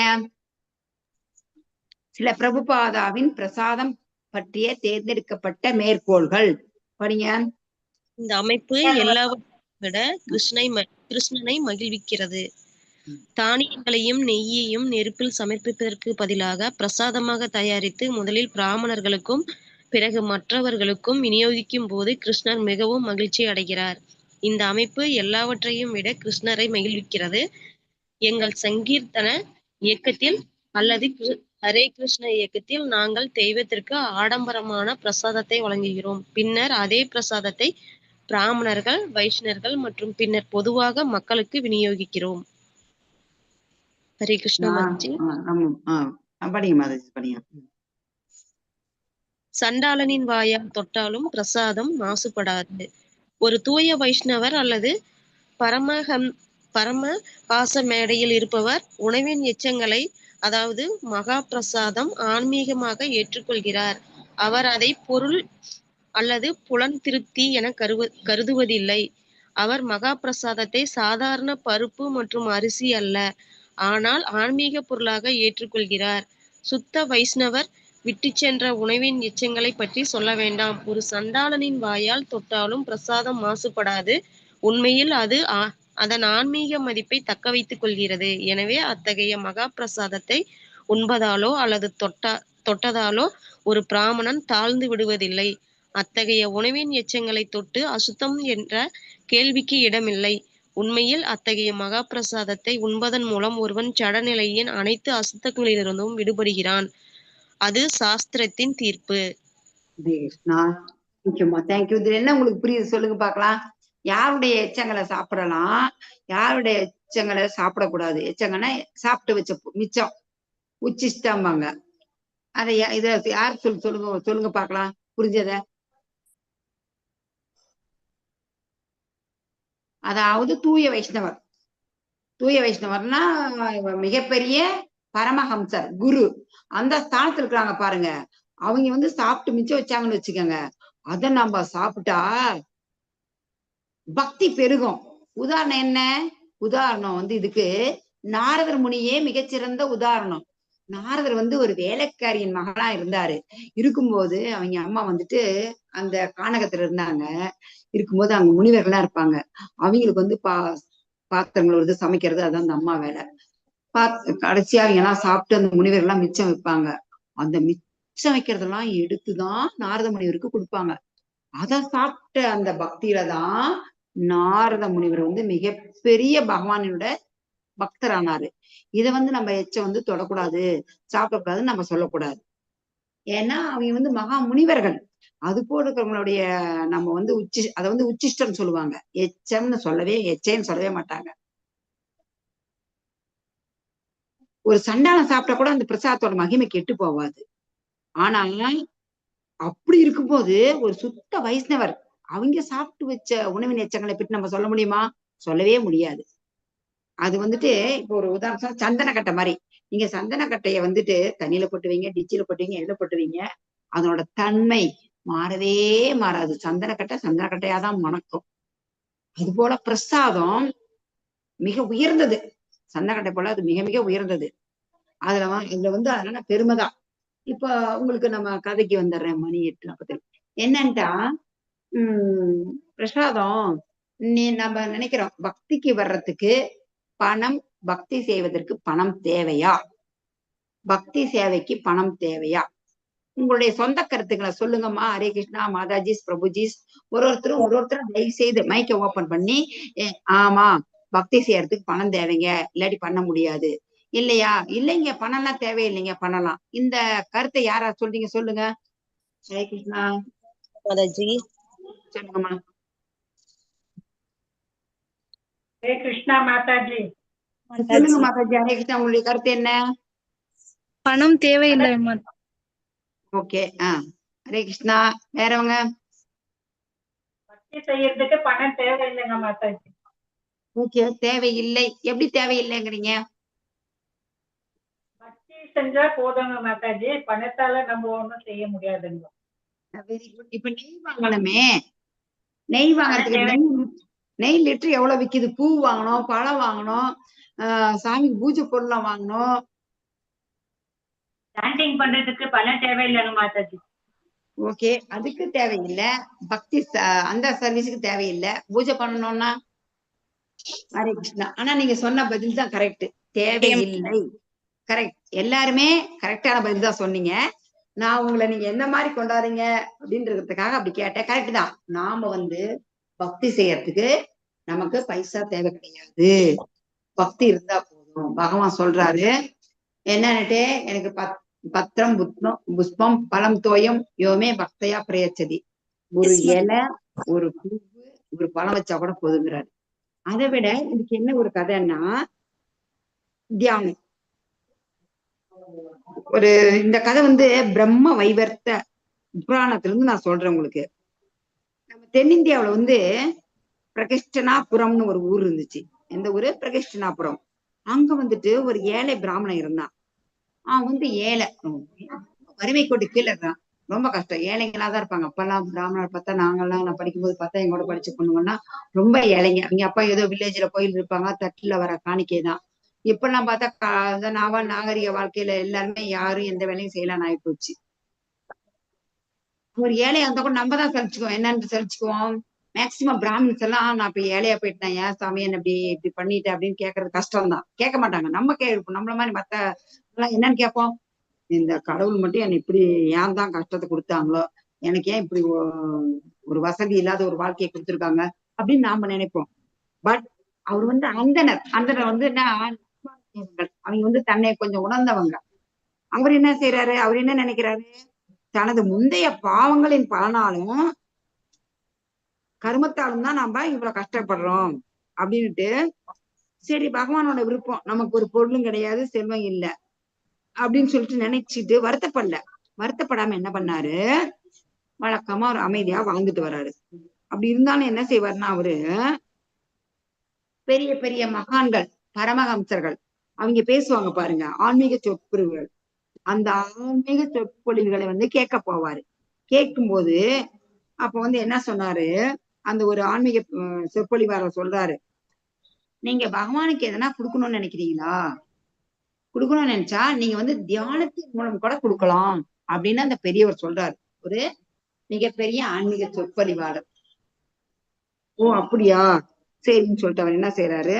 Speaker 1: சில பிரபுபாதாவின் பிரசாதம் பற்றிய தேர்ந்தெடுக்கப்பட்ட மேற்கோள்கள் படிங்க.
Speaker 7: இந்த அமைப்பு எல்லாவற்றையும் விட கிருஷ்ணனை மகிழ்விக்கிறது. தானியங்களையும் நெய்யையும் நெருப்பில் சமர்ப்பிப்பதற்கு பதிலாக பிரசாதமாக தயாரித்து முதலில் பிராமணர்களுக்கும் பிறகு மற்றவர்களுக்கும் விநியோகிக்கும் போது கிருஷ்ணர் மிகவும் மகிழ்ச்சி அடைகிறார். இந்த அமைப்பு எல்லாவற்றையும் விட கிருஷ்ணரை மகிழ்விக்கிறது. எங்கள் சங்கீர்த்தன இயக்கத்தில் அல்லது ஹரே கிருஷ்ண இயக்கத்தில் நாங்கள் தெய்வத்திற்கு ஆடம்பரமான பிரசாதத்தை வழங்குகிறோம். பின்னர் அதே பிரசாதத்தை பிராமணர்கள், வைஷ்ணர்கள் மற்றும் பின்னர் பொதுவாக மக்களுக்கு விநியோகிக்கிறோம். ஹரே கிருஷ்ணா மாதாஜி.
Speaker 1: படிங்க மாதாஜி, படிங்க.
Speaker 7: சண்டாளனின் வாயால் தொட்டாலும் பிரசாதம் மாசுபடாது. ஒரு தூய வைஷ்ணவர் அல்லது பரமஹாச மேடையில் இருப்பவர் உணவின் எச்சங்களை, அதாவது மகா பிரசாதம், ஆன்மீகமாக ஏற்றுக்கொள்கிறார். அவர் அதை பொருள் அல்லது புலன் திருப்தி என கருதுவதில்லை. அவர் மகா பிரசாதத்தை சாதாரண பருப்பு மற்றும் அரிசி அல்ல, ஆனால் ஆன்மீக பொருளாக ஏற்றுக்கொள்கிறார். சுத்த வைஷ்ணவர் விட்டு சென்ற உணவின் எச்சங்களை பற்றி சொல்ல வேண்டாம். ஒரு சண்டாளனின் வாயால் தொட்டாலும் பிரசாதம் மாசுபடாது. உண்மையில் அது அதன் ஆன்மீக மதிப்பை தக்க வைத்துக் கொள்கிறது. எனவே அத்தகைய மகா பிரசாதத்தை உண்பதாலோ அல்லது தொட்டதாலோ ஒரு பிராமணன் தாழ்ந்து விடுவதில்லை. அத்தகைய உணவின் எச்சங்களை தொட்டு அசுத்தம் என்ற கேள்விக்கு இடமில்லை. உண்மையில் அத்தகைய மகா பிரசாதத்தை உண்பதன் மூலம் ஒருவன் சடநிலையின் அனைத்து அசுத்தங்களிலிருந்தும் விடுபடுகிறான். அது சாஸ்திரத்தின் தீர்ப்பு.
Speaker 1: இதுல என்ன உங்களுக்கு புரியுது சொல்லுங்க பாக்கலாம். யாருடைய எச்சங்களை சாப்பிடலாம், யாருடைய எச்சங்களை சாப்பிடக்கூடாது? எச்சங்கன்னா சாப்பிட்டு வச்ச மிச்சம், உச்சிஷ்டம்பாங்க. அதை இத யார் சொல்லுங்க பாக்கலாம், புரிஞ்சத? அதாவது தூய வைஷ்ணவர். தூய வைஷ்ணவர்னா மிகப்பெரிய பரமஹம்சர், குரு, அந்த ஸ்தானத்துல இருக்கிறாங்க பாருங்க. அவங்க சாப்பிட்டு மிச்சம் வச்சாங்கன்னு வச்சுக்கோங்க, அத நம்ம சாப்பிட்டா பக்தி பெருகும். உதாரணம் என்ன? உதாரணம் இதுக்கு நாரதர் முனியே மிகச்சிறந்த உதாரணம். நாரதர் ஒரு வேலைக்காரியின் மகனா இருந்தாரு. இருக்கும்போது அவங்க அம்மா அந்த கானகத்துல இருந்தாங்க. இருக்கும்போது அங்க முனிவர்கள்லாம் இருப்பாங்க. அவங்களுக்கு பாத்திரங்கள் சமைக்கிறது, அதான் அந்த அம்மா வேலை. கடைசியா அவங்க எல்லாம் சாப்பிட்டு அந்த முனிவர் எல்லாம் மிச்சம் வைப்பாங்க. அந்த மிச்சம் வைக்கிறதெல்லாம் எடுத்துதான் நாரத முனிவருக்கு கொடுப்பாங்க. அதை சாப்பிட்ட அந்த பக்தியில தான் நாரத முனிவர் மிகப்பெரிய பகவானோட பக்தரானாரு. இத நம்ம எச்ச தொடக்கூடாது, சாப்பிடக்கூடாதுன்னு நம்ம சொல்லக்கூடாது. ஏன்னா அவங்க மகா முனிவர்கள். அது போல இருக்கிறவங்களுடைய நம்ம அதை உச்சிஷ்டம் சொல்லுவாங்க. எச்சம்னு எச்சைன்னு சொல்லவே மாட்டாங்க. ஒரு சண்டாளம் சாப்பிட்டா கூட அந்த பிரசாதத்தோட மகிமை கெட்டு போவாது. ஆனா அப்படி இருக்கும்போது ஒரு சுத்த வைஷ்ணவர் அவங்க சாப்பிட்டு வச்ச உணவின் எச்சங்களை பற்றி நம்ம சொல்ல முடியுமா? சொல்லவே முடியாது. அது இப்போ ஒரு உதாரணம், சந்தனக்கட்டை மாதிரி. நீங்க சந்தனக்கட்டைய தண்ணியில போட்டுவீங்க, டிச்சில போட்டுவீங்க, எதுல போட்டுவீங்க, அதனோட தன்மை மாறவே மாறாது. சந்தனக்கட்டையாதான் மணக்கும். அது போல பிரசாதம் மிக உயர்ந்தது. சந்தனக்கட்டை போல அது மிக மிக உயர்ந்தது. இதுல அதனால பெருமைதான். இப்ப உங்களுக்கு நம்ம கதைக்கு வந்துடுறேன். மணி 8:40. என்னன்ட்டா பிரசாதம் நம்ம நினைக்கிறோம் பக்திக்கு வர்றதுக்கு பணம், பக்தி செய்வதற்கு பணம் தேவையா, பக்தி சேவைக்கு பணம் தேவையா? உங்களுடைய சொந்த கருத்துக்களை சொல்லுங்கம்மா. ஹரே கிருஷ்ணா மாதாஜிஸ், பிரபுஜிஸ், ஒருத்தரும் தயவு செய்து மைக்கை ஓபன் பண்ணி ஆமா பக்தி செய்யறதுக்கு பணம் தேவைங்க, இல்லாட்டி பண்ண முடியாது. இல்லையா? இல்லைங்க, பணம்லாம் தேவையில்லைங்க, பண்ணலாம். இந்த கருத்தை யாரா சொல்றீங்க? சொல்லுங்க. ஹரே கிருஷ்ணா
Speaker 7: மாதாஜி.
Speaker 1: சொல்லுங்கம்மா.
Speaker 6: ஹரே கிருஷ்ணா மாதாஜி.
Speaker 1: சொல்லுங்க மாதாஜி. ஹரே கிருஷ்ணா, உங்களுடைய கருத்து என்ன?
Speaker 5: பணம் தேவையில்லை.
Speaker 1: ஓகே. ஹரே கிருஷ்ணா. வேறவங்க?
Speaker 6: பக்தி செய்யறதுக்கு பணம் தேவையில்லைங்க மாதாஜி.
Speaker 1: ஓகே, தேவையில்லை. எப்படி தேவையில்லைங்கிறீங்க?
Speaker 6: பக்தி செஞ்சா போதுங்க மாதாஜி, பணத்தால நம்ம ஒண்ணும் செய்ய முடியாதுங்க.
Speaker 1: Very good. இப்ப நெய் வாங்கணுமே, நெய் வாங்கறதுக்கு நெய் லிட்டர் எவ்வளவு விக்குது? பூ வாங்கணும், பழம் வாங்கணும், சாமிக்கு பூஜை பொருள்லாம் வாங்கணும்.
Speaker 6: சாண்டிங் பண்றதுக்கு பணம் தேவையில்லைங்க மாதாஜி.
Speaker 1: ஓகே, அதுக்கு தேவையில்லை. பக்தி அந்த சர்வீஸுக்கு தேவையில்லை. பூஜை பண்ணணும்னா ஹரே கிருஷ்ணா. ஆனா நீங்க சொன்ன பதில் தான் கரெக்ட், தேவையில்லை. கரெக்ட், எல்லாருமே கரெக்டான பதில் தான் சொன்னீங்க. நான் உங்களை நீங்க எந்த மாதிரி கொண்டாடுறீங்க அப்படின்றதுக்காக அப்படி கேட்டேன். கரெக்ட் தான். நாம பக்தி செய்யறதுக்கு நமக்கு பைசா தேவை கிடையாது, பக்தி இருந்தா போதும். பகவான் சொல்றாரு என்னன்னுட்டு, எனக்கு பத்திரம் புஷ்பம் பலம் தோயம் யோமே பக்தையா பிரயச்சதி. ஒரு இலை, ஒரு பூவு, ஒரு பழம் வச்சா கூட போதுங்கிறாரு. அதை விட இதுக்கு என்ன ஒரு கதைன்னா, தியானம். இந்த கதை பிரம்ம வைவர்த்த புராணத்துல இருந்து நான் சொல்றேன் உங்களுக்கு. நம்ம தென்னிந்தியாவுல பிரகிஷ்டனாபுரம்னு ஒரு ஊர் இருந்துச்சு. எந்த ஊரு? பிரகிஷ்டனாபுரம். அங்க ஒரு ஏழை பிராமணன் இருந்தான். அவன் ஏழை, வறுமை கோட்டு கீழே இருக்கான். ரொம்ப கஷ்டம், ஏழைங்களாதான் இருப்பாங்க. அப்பெல்லாம் பிராமணர் பார்த்தா, நாங்கெல்லாம் நான் படிக்கும்போது பார்த்தா எங்களோட படிச்ச பொண்ணுங்கன்னா ரொம்ப ஏழைங்க. அவங்க அப்பா ஏதோ வில்லேஜ்ல கோயில் இருப்பாங்க, தட்டுல வர காணிக்கை தான். இப்பெல்லாம் பார்த்தா நாகரிக வாழ்க்கையில எல்லாருமே யாரும் எந்த வேலையும் செய்யலாம்னு ஆகி போச்சு. ஒரு ஏழையா இருந்தா கூட நம்ம தான் சலிச்சுக்குவோம். என்னன்னு சலிச்சுக்குவோம்? மேக்சிமம் பிராமின்ஸ் எல்லாம், நான் இப்ப ஏழையா போயிட்டேன், ஏன் சாமி என்ன இப்படி பண்ணிட்டேன் அப்படின்னு கேட்கறது கஷ்டம் தான். கேட்க மாட்டாங்க. நம்ம கேட்போம். நம்மள மாதிரி மத்த எல்லாம் என்னன்னு கேட்போம்? இந்த கடவுள் மட்டும் என்ன இப்படி ஏன் தான் கஷ்டத்தை கொடுத்தாங்களோ, எனக்கு ஏன் இப்படி ஒரு வசதி இல்லாத ஒரு வாழ்க்கையை கொடுத்துருக்காங்க அப்படின்னு நாம நினைப்போம். பட் அவர் அந்தனர் அவங்க தன்னை கொஞ்சம் உணர்ந்தவங்க. அவர் என்ன செய்யறாரு? அவர் என்ன நினைக்கிறாரு? தனது முந்தைய பாவங்களின் பலனாலும் கர்மத்தாலும் தான் நாம இவ்வளவு கஷ்டப்படுறோம் அப்படின்னுட்டு, சரி பகவானோட விருப்பம், நமக்கு ஒரு பொருளும் கிடையாது, செல்வம் இல்லை அப்படின்னு சொல்லிட்டு நினைச்சிட்டு வருத்தப்படாம என்ன பண்ணாரு? வழக்கமா ஒரு அமைதியா வாழ்ந்துட்டு வர்றாரு. அப்படி இருந்தாலும் என்ன செய்வாருன்னா, அவரு பெரிய பெரிய மகான்கள், பரமஹம்சர்கள் அவங்க பேசுவாங்க பாருங்க, ஆன்மீக சொற்பொழிவுகள். அந்த ஆன்மீக சொற்பொழிவுகளை கேட்க போவாரு. கேட்கும்போது அப்ப என்ன சொன்னாரு? அந்த ஒரு ஆன்மீக சொற்பொழிவாளர் சொல்றாரு, நீங்க பகவானுக்கு எதனா கொடுக்கணும்னு நினைக்கிறீங்களா? கொடுக்கணும்னு நினைச்சா நீங்க தியானத்தின் மூலம் கூட கொடுக்கலாம் அப்படின்னு அந்த பெரியவர் சொல்றாரு. ஒரு மிகப்பெரிய ஆன்மீக சொற்பொழிவாளர். ஓ அப்படியா, சரின்னு சொல்லிட்டு அவர் என்ன செய்யறாரு?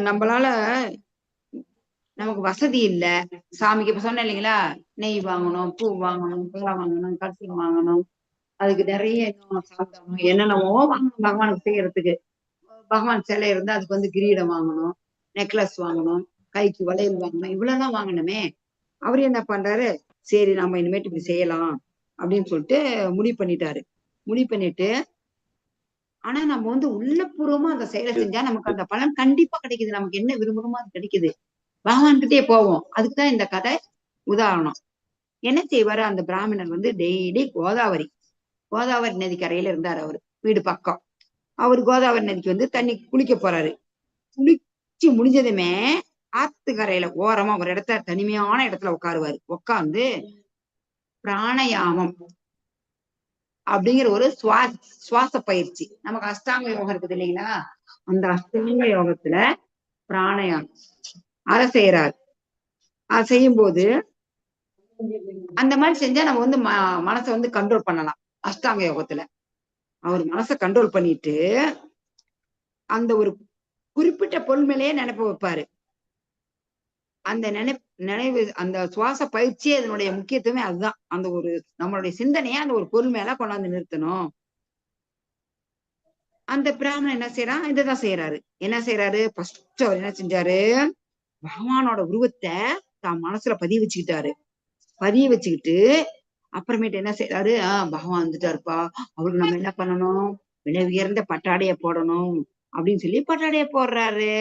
Speaker 1: நம்மளால நமக்கு வசதி இல்ல, சாமிக்கு இப்ப சொன்ன இல்லைங்களா, நெய் வாங்கணும், பூ வாங்கணும், பழம் வாங்கணும், கற்பூரம் வாங்கணும், அதுக்கு நிறைய சாப்பிடணும், என்னென்னவோ வாங்கணும் பகவானுக்கு செய்யறதுக்கு. பகவான் சிலை இருந்தா அதுக்கு கிரீடம் வாங்கணும், நெக்லஸ் வாங்கணும், கைக்கு வளையல் வாங்கணும், இவ்வளவுதான் வாங்கணுமே. அவரு என்ன பண்றாரு? சரி நம்ம இனிமேட்டு இப்படி செய்யலாம் அப்படின்னு சொல்லிட்டு முடிவு பண்ணிட்டாரு. முடிவு பண்ணிட்டு, ஆனா நம்ம உள்ளபூர்வமா அந்த செயலை செஞ்சா நமக்கு அந்த பலன் கண்டிப்பா கிடைக்குது. நமக்கு என்ன விரும்பணுமோ அது கிடைக்குது. பகவான்கிட்டே போவோம். அதுக்குதான் இந்த கதை உதாரணம். என்ன செய்வாரு? அந்த பிராமணர் டெய்லி கோதாவரி நதிக்கரையில இருந்தாரு. அவரு வீடு பக்கம். அவரு கோதாவரி நதிக்கு தண்ணி குளிக்க போறாரு. குளிச்சு முடிஞ்சதுமே ஆத்துக்கரையில ஓரமா ஒரு இடத்துல, தனிமையான இடத்துல உட்காருவாரு. உட்கார்ந்து பிராணயாமம் அப்படிங்கிற ஒரு சுவாச பயிற்சி. நமக்கு அஷ்டாங்க யோகம் இருக்குது இல்லைங்களா, அந்த அஷ்டாங்க யோகத்துல பிராணயாமம் அதை செய்யறாரு. அதை செய்யும் போது அந்த மாதிரி செஞ்சா நம்ம மனசை கண்ட்ரோல் பண்ணலாம். அஷ்டாங்க யோகத்துல அவர் மனசை கண்ட்ரோல் பண்ணிட்டு அந்த ஒரு குறிப்பிட்ட பொருள் மேலேயே நினைப்பு வைப்பாரு. அந்த நினைவு, அந்த சுவாச பயிற்சியே அதனுடைய முக்கியத்துவமே அதுதான். அந்த ஒரு நம்மளுடைய சிந்தனையை அந்த ஒரு பொருள் மேல கொண்டாந்து நிறுத்தணும். அந்த பிராமணன் என்ன செய்யறான்? இதைதான் செய்யறாரு. என்ன செய்யறாரு? ஃபர்ஸ்ட் அவர் என்ன செஞ்சாரு? பகவானோட உருவத்தை தான் மனசுல பதிய வச்சுக்கிட்டு அப்புறமேட்டு என்ன செய்யறாரு? பகவான் வந்துட்டாருப்பா, அவருக்கு நம்ம என்ன பண்ணணும்? விலை உயர்ந்த பட்டாடைய போடணும் அப்படின்னு சொல்லி பட்டாடைய போடுறாரு.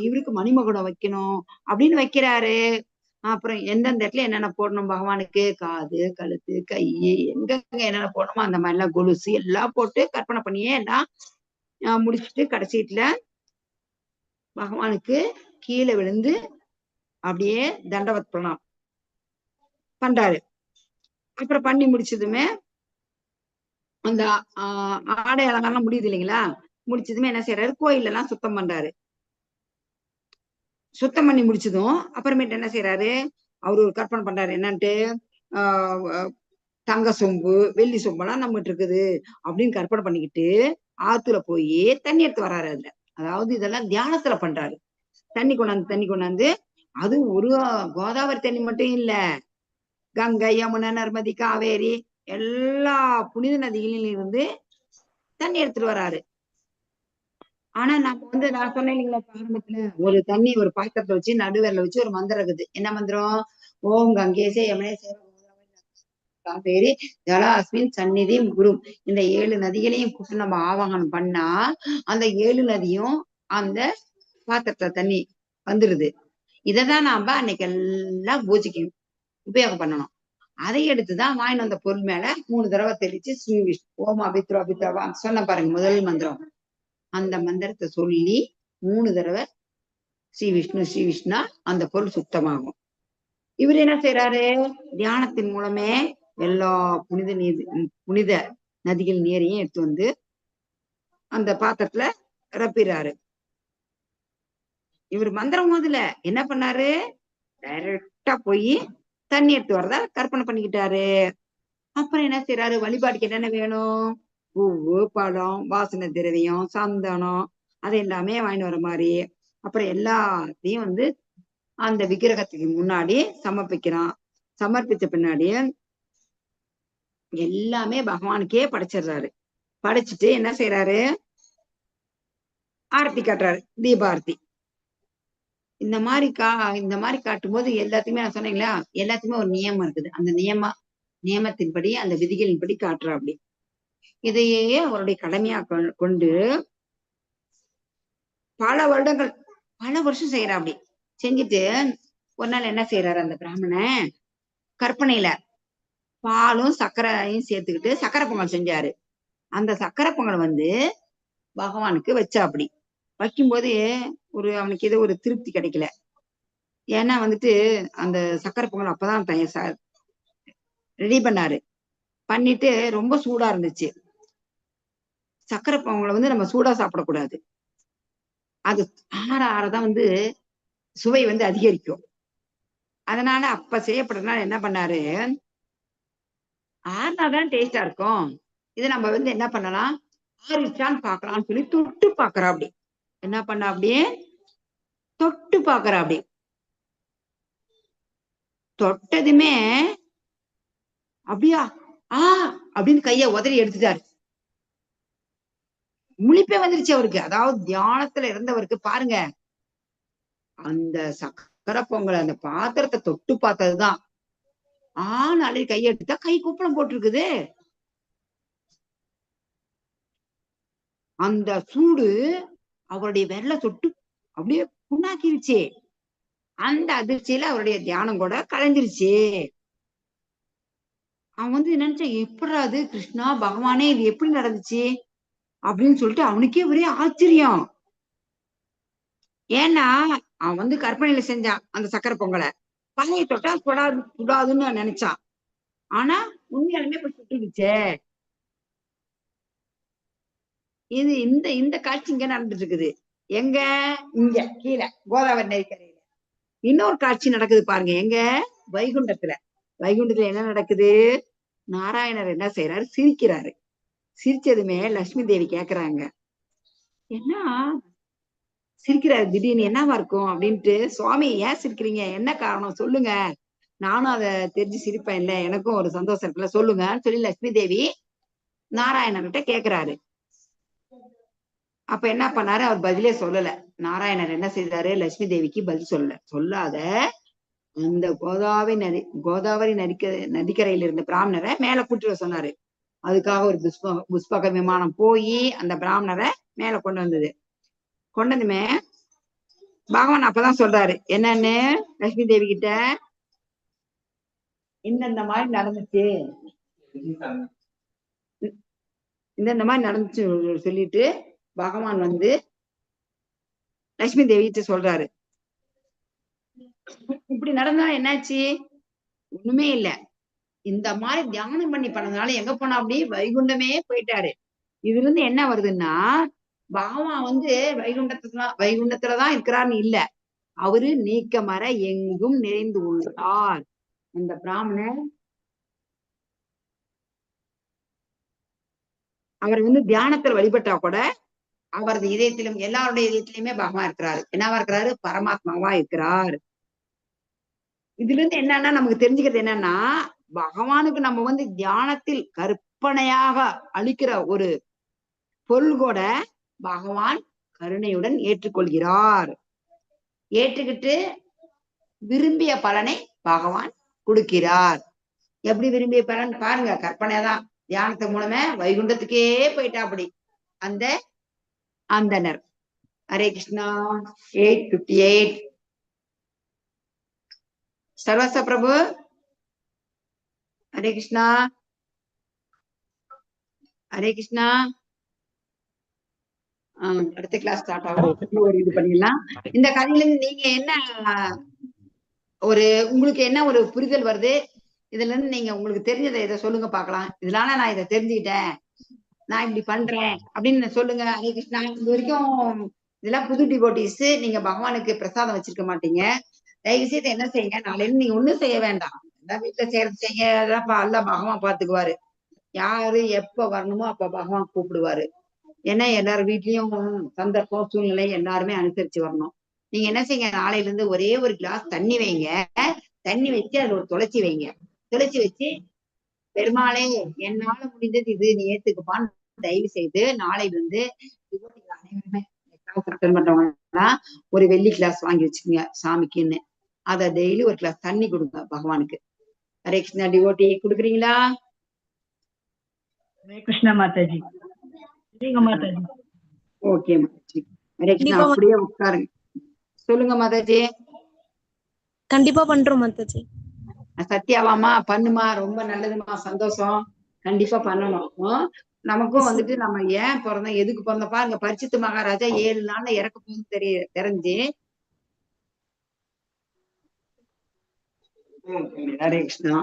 Speaker 1: இவருக்கு மணிமகுடம் வைக்கணும் அப்படின்னு வைக்கிறாரு. அப்புறம் எந்தெந்த இடத்துல என்னென்ன போடணும் பகவானுக்கு, காது, கழுத்து, கை, எங்கெங்க என்னென்ன போடணுமோ அந்த மாதிரி எல்லாம் கொலுசு எல்லாம் போட்டு கற்பனை பண்ணியே எல்லாம் முடிச்சுட்டு கடைசீட்டுல பகவானுக்கு கீழே விழுந்து அப்படியே தண்டவத் பிரணாம் பண்றாரு. அப்புறம் பண்ணி முடிச்சதுமே அந்த ஆடை அலங்காரம் முடியுது இல்லைங்களா? முடிச்சதுமே என்ன செய்யறாரு, கோயில் எல்லாம் சுத்தம் பண்றாரு. சுத்தம் பண்ணி முடிச்சதும் அப்புறமேட்டு என்ன செய்யறாரு, அவரு ஒரு கற்பனை பண்றாரு. என்னன்ட்டு தங்க சொம்பு வெள்ளி சொம்பெல்லாம் நம்மகிட்ட இருக்குது அப்படின்னு கற்பனை பண்ணிக்கிட்டு ஆத்துல போய் தண்ணி எடுத்து வர்றாரு. அதுல அதாவது இதெல்லாம் தியானத்துல பண்றாரு. தண்ணி கொண்டாந்து அது ஒரு கோதாவரி தண்ணி மட்டும் இல்ல, கங்கை, யமுனை, நர்மதி, காவேரி எல்லா புனித நதிகளிலும் இருந்து தண்ணி எடுத்துட்டு வராரு. ஆனா நம்ம நான் சொன்னேன் இல்லைங்களா ஆரம்பத்துல, ஒரு தண்ணி ஒரு பாத்திரத்தை வச்சு நடுவரில் வச்சு ஒரு மந்திரம் இருக்குது. என்ன மந்திரம்? ஓம் கங்கேசே யமுனே காவேரி ஜலாஸ்மின் சந்நிதி குரு. இந்த 7 நதிகளையும் கூப்பிட்டு நம்ம ஆவாகனம் பண்ணா அந்த 7 நதியும் அந்த பாத்திரத்துல தண்ணி வந்துருது. இதைதான் நாம அன்னைக்கு எல்லாம் பூஜைக்கு உபயோகம் பண்ணணும். அதை எடுத்துதான் வாங்கிட்டு வந்த பொருள் மேல 3 தடவை தெளிச்சு ஸ்ரீ விஷ்ணு ஓமா பித்ரா பித்ராவா சொன்ன பாருங்க முதல் மந்திரம். அந்த மந்திரத்தை சொல்லி 3 தடவை ஸ்ரீ விஷ்ணுனா அந்த பொருள் சுத்தமாகும். இவர் என்ன செய்யறாரு, தியானத்தின் மூலமே எல்லா புனித நதிகள் நீரையும் எடுத்து வந்து அந்த பாத்திரத்துல ரப்பிடுறாரு. இவர் மந்திரம் முதல்ல என்ன பண்ணாரு, டைரக்டா போய் தண்ணி எடுத்து வரதா கற்பனை பண்ணிக்கிட்டாரு. அப்புறம் என்ன செய்யறாரு, வழிபாட்டுக்கு என்னென்ன வேணும், பூவு, பழம், வாசனை திரவியம், சந்தனம், அது எல்லாமே வாங்கிட்டு வர மாதிரி. அப்புறம் எல்லாத்தையும் அந்த விக்கிரகத்துக்கு முன்னாடி சமர்ப்பிக்கிறான். சமர்ப்பிச்ச பின்னாடி எல்லாமே பகவானுக்கே படைச்சிடுறாரு. படைச்சிட்டு என்ன செய்யறாரு, ஆரத்தி காட்டுறாரு, தீபாரத்தி. இந்த மாதிரி காட்டும் போது எல்லாத்தையுமே நான் சொன்னீங்களா, எல்லாத்தையுமே ஒரு நியமம் இருக்குது. அந்த நியமத்தின்படி அந்த விதிகளின்படி காட்டுறா. அப்படி இதையே அவருடைய கடமையா கொண்டு பல வருஷம் செய்யறா. அப்படி செஞ்சுட்டு ஒரு நாள் என்ன செய்யறாரு, அந்த பிராமணன் கற்பனையில பாலும் சர்க்கரையும் சேர்த்துக்கிட்டு சக்கரை பொங்கல் செஞ்சாரு. அந்த சக்கரை பொங்கல் பகவானுக்கு வச்சா. அப்படி வைக்கும்போது அவனுக்கு ஏதோ ஒரு திருப்தி கிடைக்கல. ஏன்னா அந்த சக்கரை பொங்கல் அப்பதான் ரெடி பண்ணாரு. பண்ணிட்டு ரொம்ப சூடா இருந்துச்சு. சக்கரை பொங்கலை நம்ம சூடா சாப்பிடக்கூடாது. அது ஆறதான் சுவை அதிகரிக்கும். அதனால அப்ப செய்யப்படுறதுனால என்ன பண்ணாரு, ஆறுனாதான் டேஸ்டா இருக்கும். இதை நம்ம என்ன பண்ணலாம், ஆறிச்சான்னு பாக்கலாம்னு சொல்லி தொட்டு பாக்குறா. அப்படி என்ன பண்ண, அப்படியே தொட்டு பாக்குறா. அப்படி தொட்டதுமே அப்படியா அப்படின்னு கைய உதறி எடுத்துட்டாரு. முழிப்பே வந்துருச்சு அவருக்கு. அதாவது தியானத்துல இருந்தவருக்கு பாருங்க, அந்த சக்கரை பொங்கல் அந்த பாத்திரத்தை தொட்டு பார்த்ததுதான் நாளை கையெடுத்தா கை குப்பளம் போட்டிருக்குது. அந்த சூடு அவருடைய விரல தொட்டு அப்படியே புண்ணாக்கிருச்சு. அந்த அதிர்ச்சியில அவருடைய தியானம் கூட கலைஞ்சிருச்சு. அவன் நினைச்ச, எப்படாது கிருஷ்ணா பகவானே இது எப்படி நடந்துச்சு அப்படின்னு சொல்லிட்டு அவனுக்கே ஒரே ஆச்சரியம். ஏன்னா அவன் கற்பனையில செஞ்சான் அந்த சக்கரை பொங்கலை. பழைய தொட்டா சுடாதுன்னு நினைச்சான். ஆனா உண்மையாலுமே இப்ப சுட்டுடுச்சே. இது இந்த காட்சி இங்க நடந்துட்டு இருக்குது. எங்க, இங்க கீழே கோதாவரி நதிக்கரையில இன்னொரு காட்சி நடக்குது பாருங்க. எங்க, வைகுண்டத்துல என்ன நடக்குது, நாராயணர் என்ன செய்யறாரு, சிரிக்கிறாரு. சிரிச்சதுமே லட்சுமி தேவி கேக்குறாங்க, என்ன சிரிக்கிறாரு திடீர்னு, என்னவா இருக்கும் அப்படின்ட்டு. சுவாமி ஏன் சிரிக்கிறீங்க, என்ன காரணம் சொல்லுங்க, நானும் அதை தெரிஞ்சு சிரிப்பேன், இல்ல எனக்கும் ஒரு சந்தோஷம் இருக்குல்ல, சொல்லுங்கன்னு சொல்லி லட்சுமி தேவி நாராயணர்கிட்ட கேக்குறாரு. அப்ப என்ன பண்ணாரு, அவர் பதிலே சொல்லல. நாராயணர் என்ன செய்தாரு, லட்சுமி தேவிக்கு பதில் சொல்லாத அந்த கோதாவரி நதிக்கரையில இருந்த பிராமணரை மேல கூட்டிட்டு சொன்னாரு. அதுக்காக ஒரு புஷ்பக விமானம் போய் அந்த பிராமணரை மேல கொண்டு வந்தது. கொண்டதுமே பகவான் அப்பதான் சொல்றாரு என்னன்னு லட்சுமி தேவி கிட்ட, இந்த மாதிரி நடந்துச்சு, இந்த மாதிரி நடந்துச்சு சொல்லிட்டு பகவான் லட்சுமி தேவி கிட்ட சொல்றாரு, இப்படி நடந்தா என்னாச்சு, ஒண்ணுமே இல்ல, இந்த மாதிரி தியானம் பண்ணி பண்ணதுனால எங்க போனா அப்படி வைகுண்டமே போயிட்டாரு. இதுல இருந்து என்ன வருதுன்னா, பகவான் வந்து வைகுண்டத்துலதான் இருக்கிறார்னு இல்ல, அவரு நீக்கமற எங்கும் நிறைந்து உள்ளார். அந்த பிராமணர் அவர் வந்து தியானத்துல வழிபட்டா கூட அவரது இதயத்திலும் எல்லாருடைய இதயத்திலுமே பகவான் இருக்கிறாரு. என்னவா இருக்கிறாரு? பரமாத்மாவா இருக்கிறார். இதுல இருந்து என்னன்னா நமக்கு தெரிஞ்சுக்கிறது என்னன்னா, பகவானுக்கு நம்ம வந்து தியானத்தில் கற்பனையாக அளிக்கிற ஒரு பொருள் கூட பகவான் கருணையுடன் ஏற்றுக்கொள்கிறார். ஏற்றுக்கிட்டு விரும்பிய பலனை பகவான் கொடுக்கிறார். எப்படி விரும்பிய பலன் பாருங்க, கற்பனைதான். தியானத்து மூலமே வைகுண்டத்துக்கே போயிட்டா அப்படி அந்த அந்தனர். ஹரே கிருஷ்ணா. 8:58. சர்வச பிரபு. ஹரே கிருஷ்ணா. ஹரே கிருஷ்ணா. அடுத்த கிளாஸ் ஸ்டார்ட் ஆகும். ஒரு இது பண்ணிடலாம். இந்த கதையில இருந்து நீங்க என்ன உங்களுக்கு என்ன ஒரு புரிதல் வருது? இதுல இருந்து நீங்க உங்களுக்கு தெரிஞ்சதை இதை சொல்லுங்க பாக்கலாம். இதனால நான் இதை தெரிஞ்சுக்கிட்டேன், நான் இப்படி பண்றேன் அப்படின்னு சொல்லுங்க. ஹரே கிருஷ்ணா. இது வரைக்கும் இதெல்லாம் புது டிவோட்டிஸ், நீங்க பகவானுக்கு பிரசாதம் வச்சிருக்க மாட்டீங்க. தயவு செய்து என்ன செய்யுங்க, நாளையில நீங்க ஒண்ணும் செய்ய வேண்டாம், எல்லாம் வீட்டுல செய்யறது செய்ய, அதெல்லாம் பகவான் பாத்துக்குவாரு. யாரு எப்ப வரணுமோ அப்ப பகவான் கூப்பிடுவாரு. ஏன்னா எல்லாரும் வீட்லயும் சந்தர்ப்பம் சூழ்நிலை எல்லாருமே அனுசரிச்சு வரணும். நீங்க என்ன செய்யுங்க, நாளையில இருந்து ஒரே ஒரு கிளாஸ் தண்ணி வைங்க. தண்ணி வச்சு அதுல ஒரு துளசி வைங்க. துளசி வச்சு, பெருமாளே என்னால முடிஞ்சது இது, நீ ஏத்துக்குப்பான்னு தயவு செய்து நாளையில இருந்து அனைவருமே அட்டன் பண்றவங்கன்னா ஒரு வெள்ளி கிளாஸ் வாங்கி வச்சுக்கோங்க சாமிக்குன்னு. அத டெய்லி ஒரு கிளாஸ் தண்ணி கொடுங்க பகவானுக்கு. ஹரே கிருஷ்ணா. டிவோட்டி கொடுக்குறீங்களா?
Speaker 6: ஹரே கிருஷ்ணா மாதாஜி. மாதாஜி.
Speaker 1: ஓகே மாதாஜி. ஹரே கிருஷ்ணா. அப்படியே உட்காருங்க. சொல்லுங்க மாதாஜி.
Speaker 5: கண்டிப்பா பண்றோம் மாதாஜி.
Speaker 1: சத்யாவாமா பண்ணுமா, ரொம்ப நல்லதுமா, சந்தோஷம். கண்டிப்பா பண்ணணும். நமக்கும் வந்துட்டு நம்ம ஏன் பிறந்தோம், எதுக்கு பிறந்தோம் பாருங்க. பரிசித்து மகாராஜா 7 நாள்ல இறக்க போகுது தெரிஞ்சு. ஹரே கிருஷ்ணா.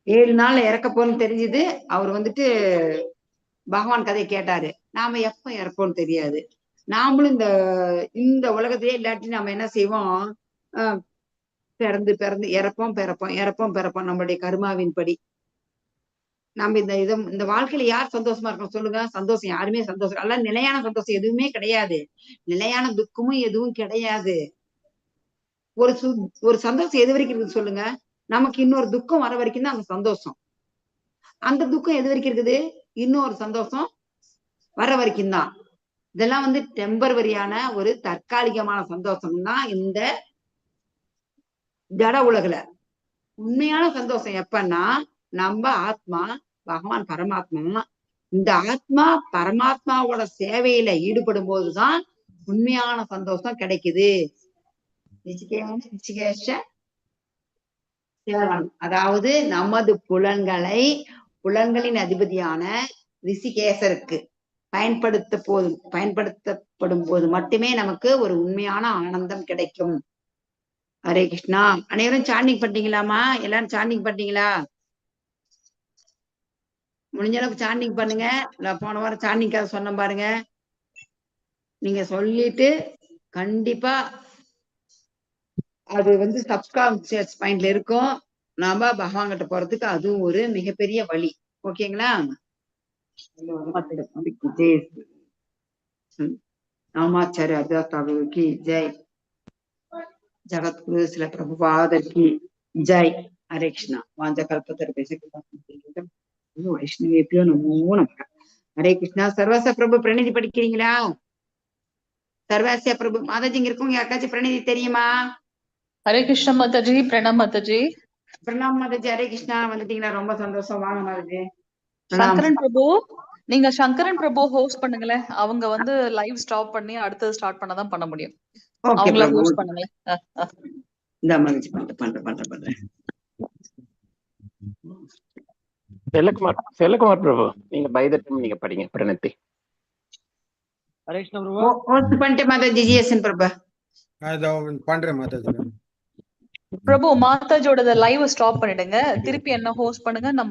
Speaker 1: 7 நாள்ல இறக்க போன்னு தெரிஞ்சது. அவர் வந்துட்டு பகவான் கதையை கேட்டாரு. நாம எப்ப இறப்போம்னு தெரியாது. நாமளும் இந்த உலகத்திலே இல்லாட்டி நம்ம என்ன செய்வோம், பிறந்து இறப்போம். நம்மளுடைய கர்மாவின் படி நம்ம இந்த வாழ்க்கையில யார் சந்தோஷமா இருக்கணும் சொல்லுங்க? சந்தோஷம் யாருமே சந்தோஷம் அல்ல. நிலையான சந்தோஷம் எதுவுமே கிடையாது. நிலையான துக்கமும் எதுவும் கிடையாது. ஒரு சந்தோஷம் எது வரைக்கும் இருக்குது சொல்லுங்க? நமக்கு இன்னொரு துக்கம் வர வரைக்கும் தான் அந்த சந்தோஷம். அந்த துக்கம் எது வரைக்கும் இருக்குது? இன்னொரு சந்தோஷம் வர வரைக்கும் தான். இதெல்லாம் வந்து டெம்பரவரியான ஒரு தற்காலிகமான சந்தோஷம் தான் இந்த ஜட உலகுல. உண்மையான சந்தோஷம் எப்பன்னா, நம்ம ஆத்மா பகவான் பரமாத்மா, இந்த ஆத்மா பரமாத்மாவோட சேவையில ஈடுபடும் போதுதான் உண்மையான சந்தோஷம் கிடைக்குது. அதாவது நமது புலன்களின் அதிபதியான ரிஷிகேசருக்கு பயன்படுத்தப்படும் போது மட்டுமே நமக்கு ஒரு உண்மையான ஆனந்தம் கிடைக்கும். ஹரே கிருஷ்ணா. அனைவரும் சாண்டிங் பண்ணீங்களாமா? எல்லாரும் சாண்டிங் பண்ணீங்களா? முடிஞ்ச அளவுக்கு சாண்டிங் பண்ணுங்க. போன வாரம் சாண்டிங் கதை சொன்ன பாருங்க. நீங்க சொல்லிட்டு கண்டிப்பா அது வந்து சப்கான்சியஸ் மைண்ட்ல இருக்கும். நாம பகவான் கிட்ட போறதுக்கு அதுவும் ஒரு மிகப்பெரிய வழி. ஓகேங்களா? ராமாச்சாரிய அர்தாஸ்தாவுக்கு ஜெய். ஜகத்குரு சில பிரபுபாதர் கி ஜெய். ஹரே கிருஷ்ணா. வாஞ்ச கல்பத்தர் வைஷ்ணவேபியோ நமோ நமக. ஹரே கிருஷ்ணா. சர்வச பிரபு பிரணதி படிக்கிறீங்களா? சர்வசிய பிரபு மாதாஜி இங்க இருக்கவங்க யாருக்காச்சும் பிரணதி தெரியுமா?
Speaker 3: ஹரே கிருஷ்ணா மாதாஜி. பிரணாம் மாதாஜி.
Speaker 1: பிரணாம் மாதாஜி. ஹரே கிருஷ்ணா. வந்துட்டீங்களா? ரொம்ப சந்தோஷம். வாங்க மாதாஜி.
Speaker 3: சங்கரன் பிரபு, நீங்க சங்கரன் பிரபு ஹோஸ்ட் பண்ணுங்களேன். அவங்க வந்து லைவ் ஸ்டாப் பண்ணி அடுத்தது ஸ்டார்ட் பண்ணதான் பண்ண முடியும். அவங்கள ஹோஸ்ட் பண்ணுங்களேன்.
Speaker 1: இந்த மாதாஜி பண்றேன்.
Speaker 4: செல்லகுமார் பிரபு, நீங்க பை தி டைம் நீங்க படிங்க பிரணத்தி.
Speaker 8: ஹரே கிருஷ்ணா பிரபு.
Speaker 1: ஹோஸ்ட் பண்ணிட்டு மாதாஜி ஜிஎஸ்என் பிரபு.
Speaker 8: பண்றேன் மாதாஜி.
Speaker 3: பிரபு மாதாஜோட லைவ் ஸ்டாப் பண்ணிடுங்க, திருப்பி என்ன ஹோஸ்ட் பண்ணுங்க. நம்ம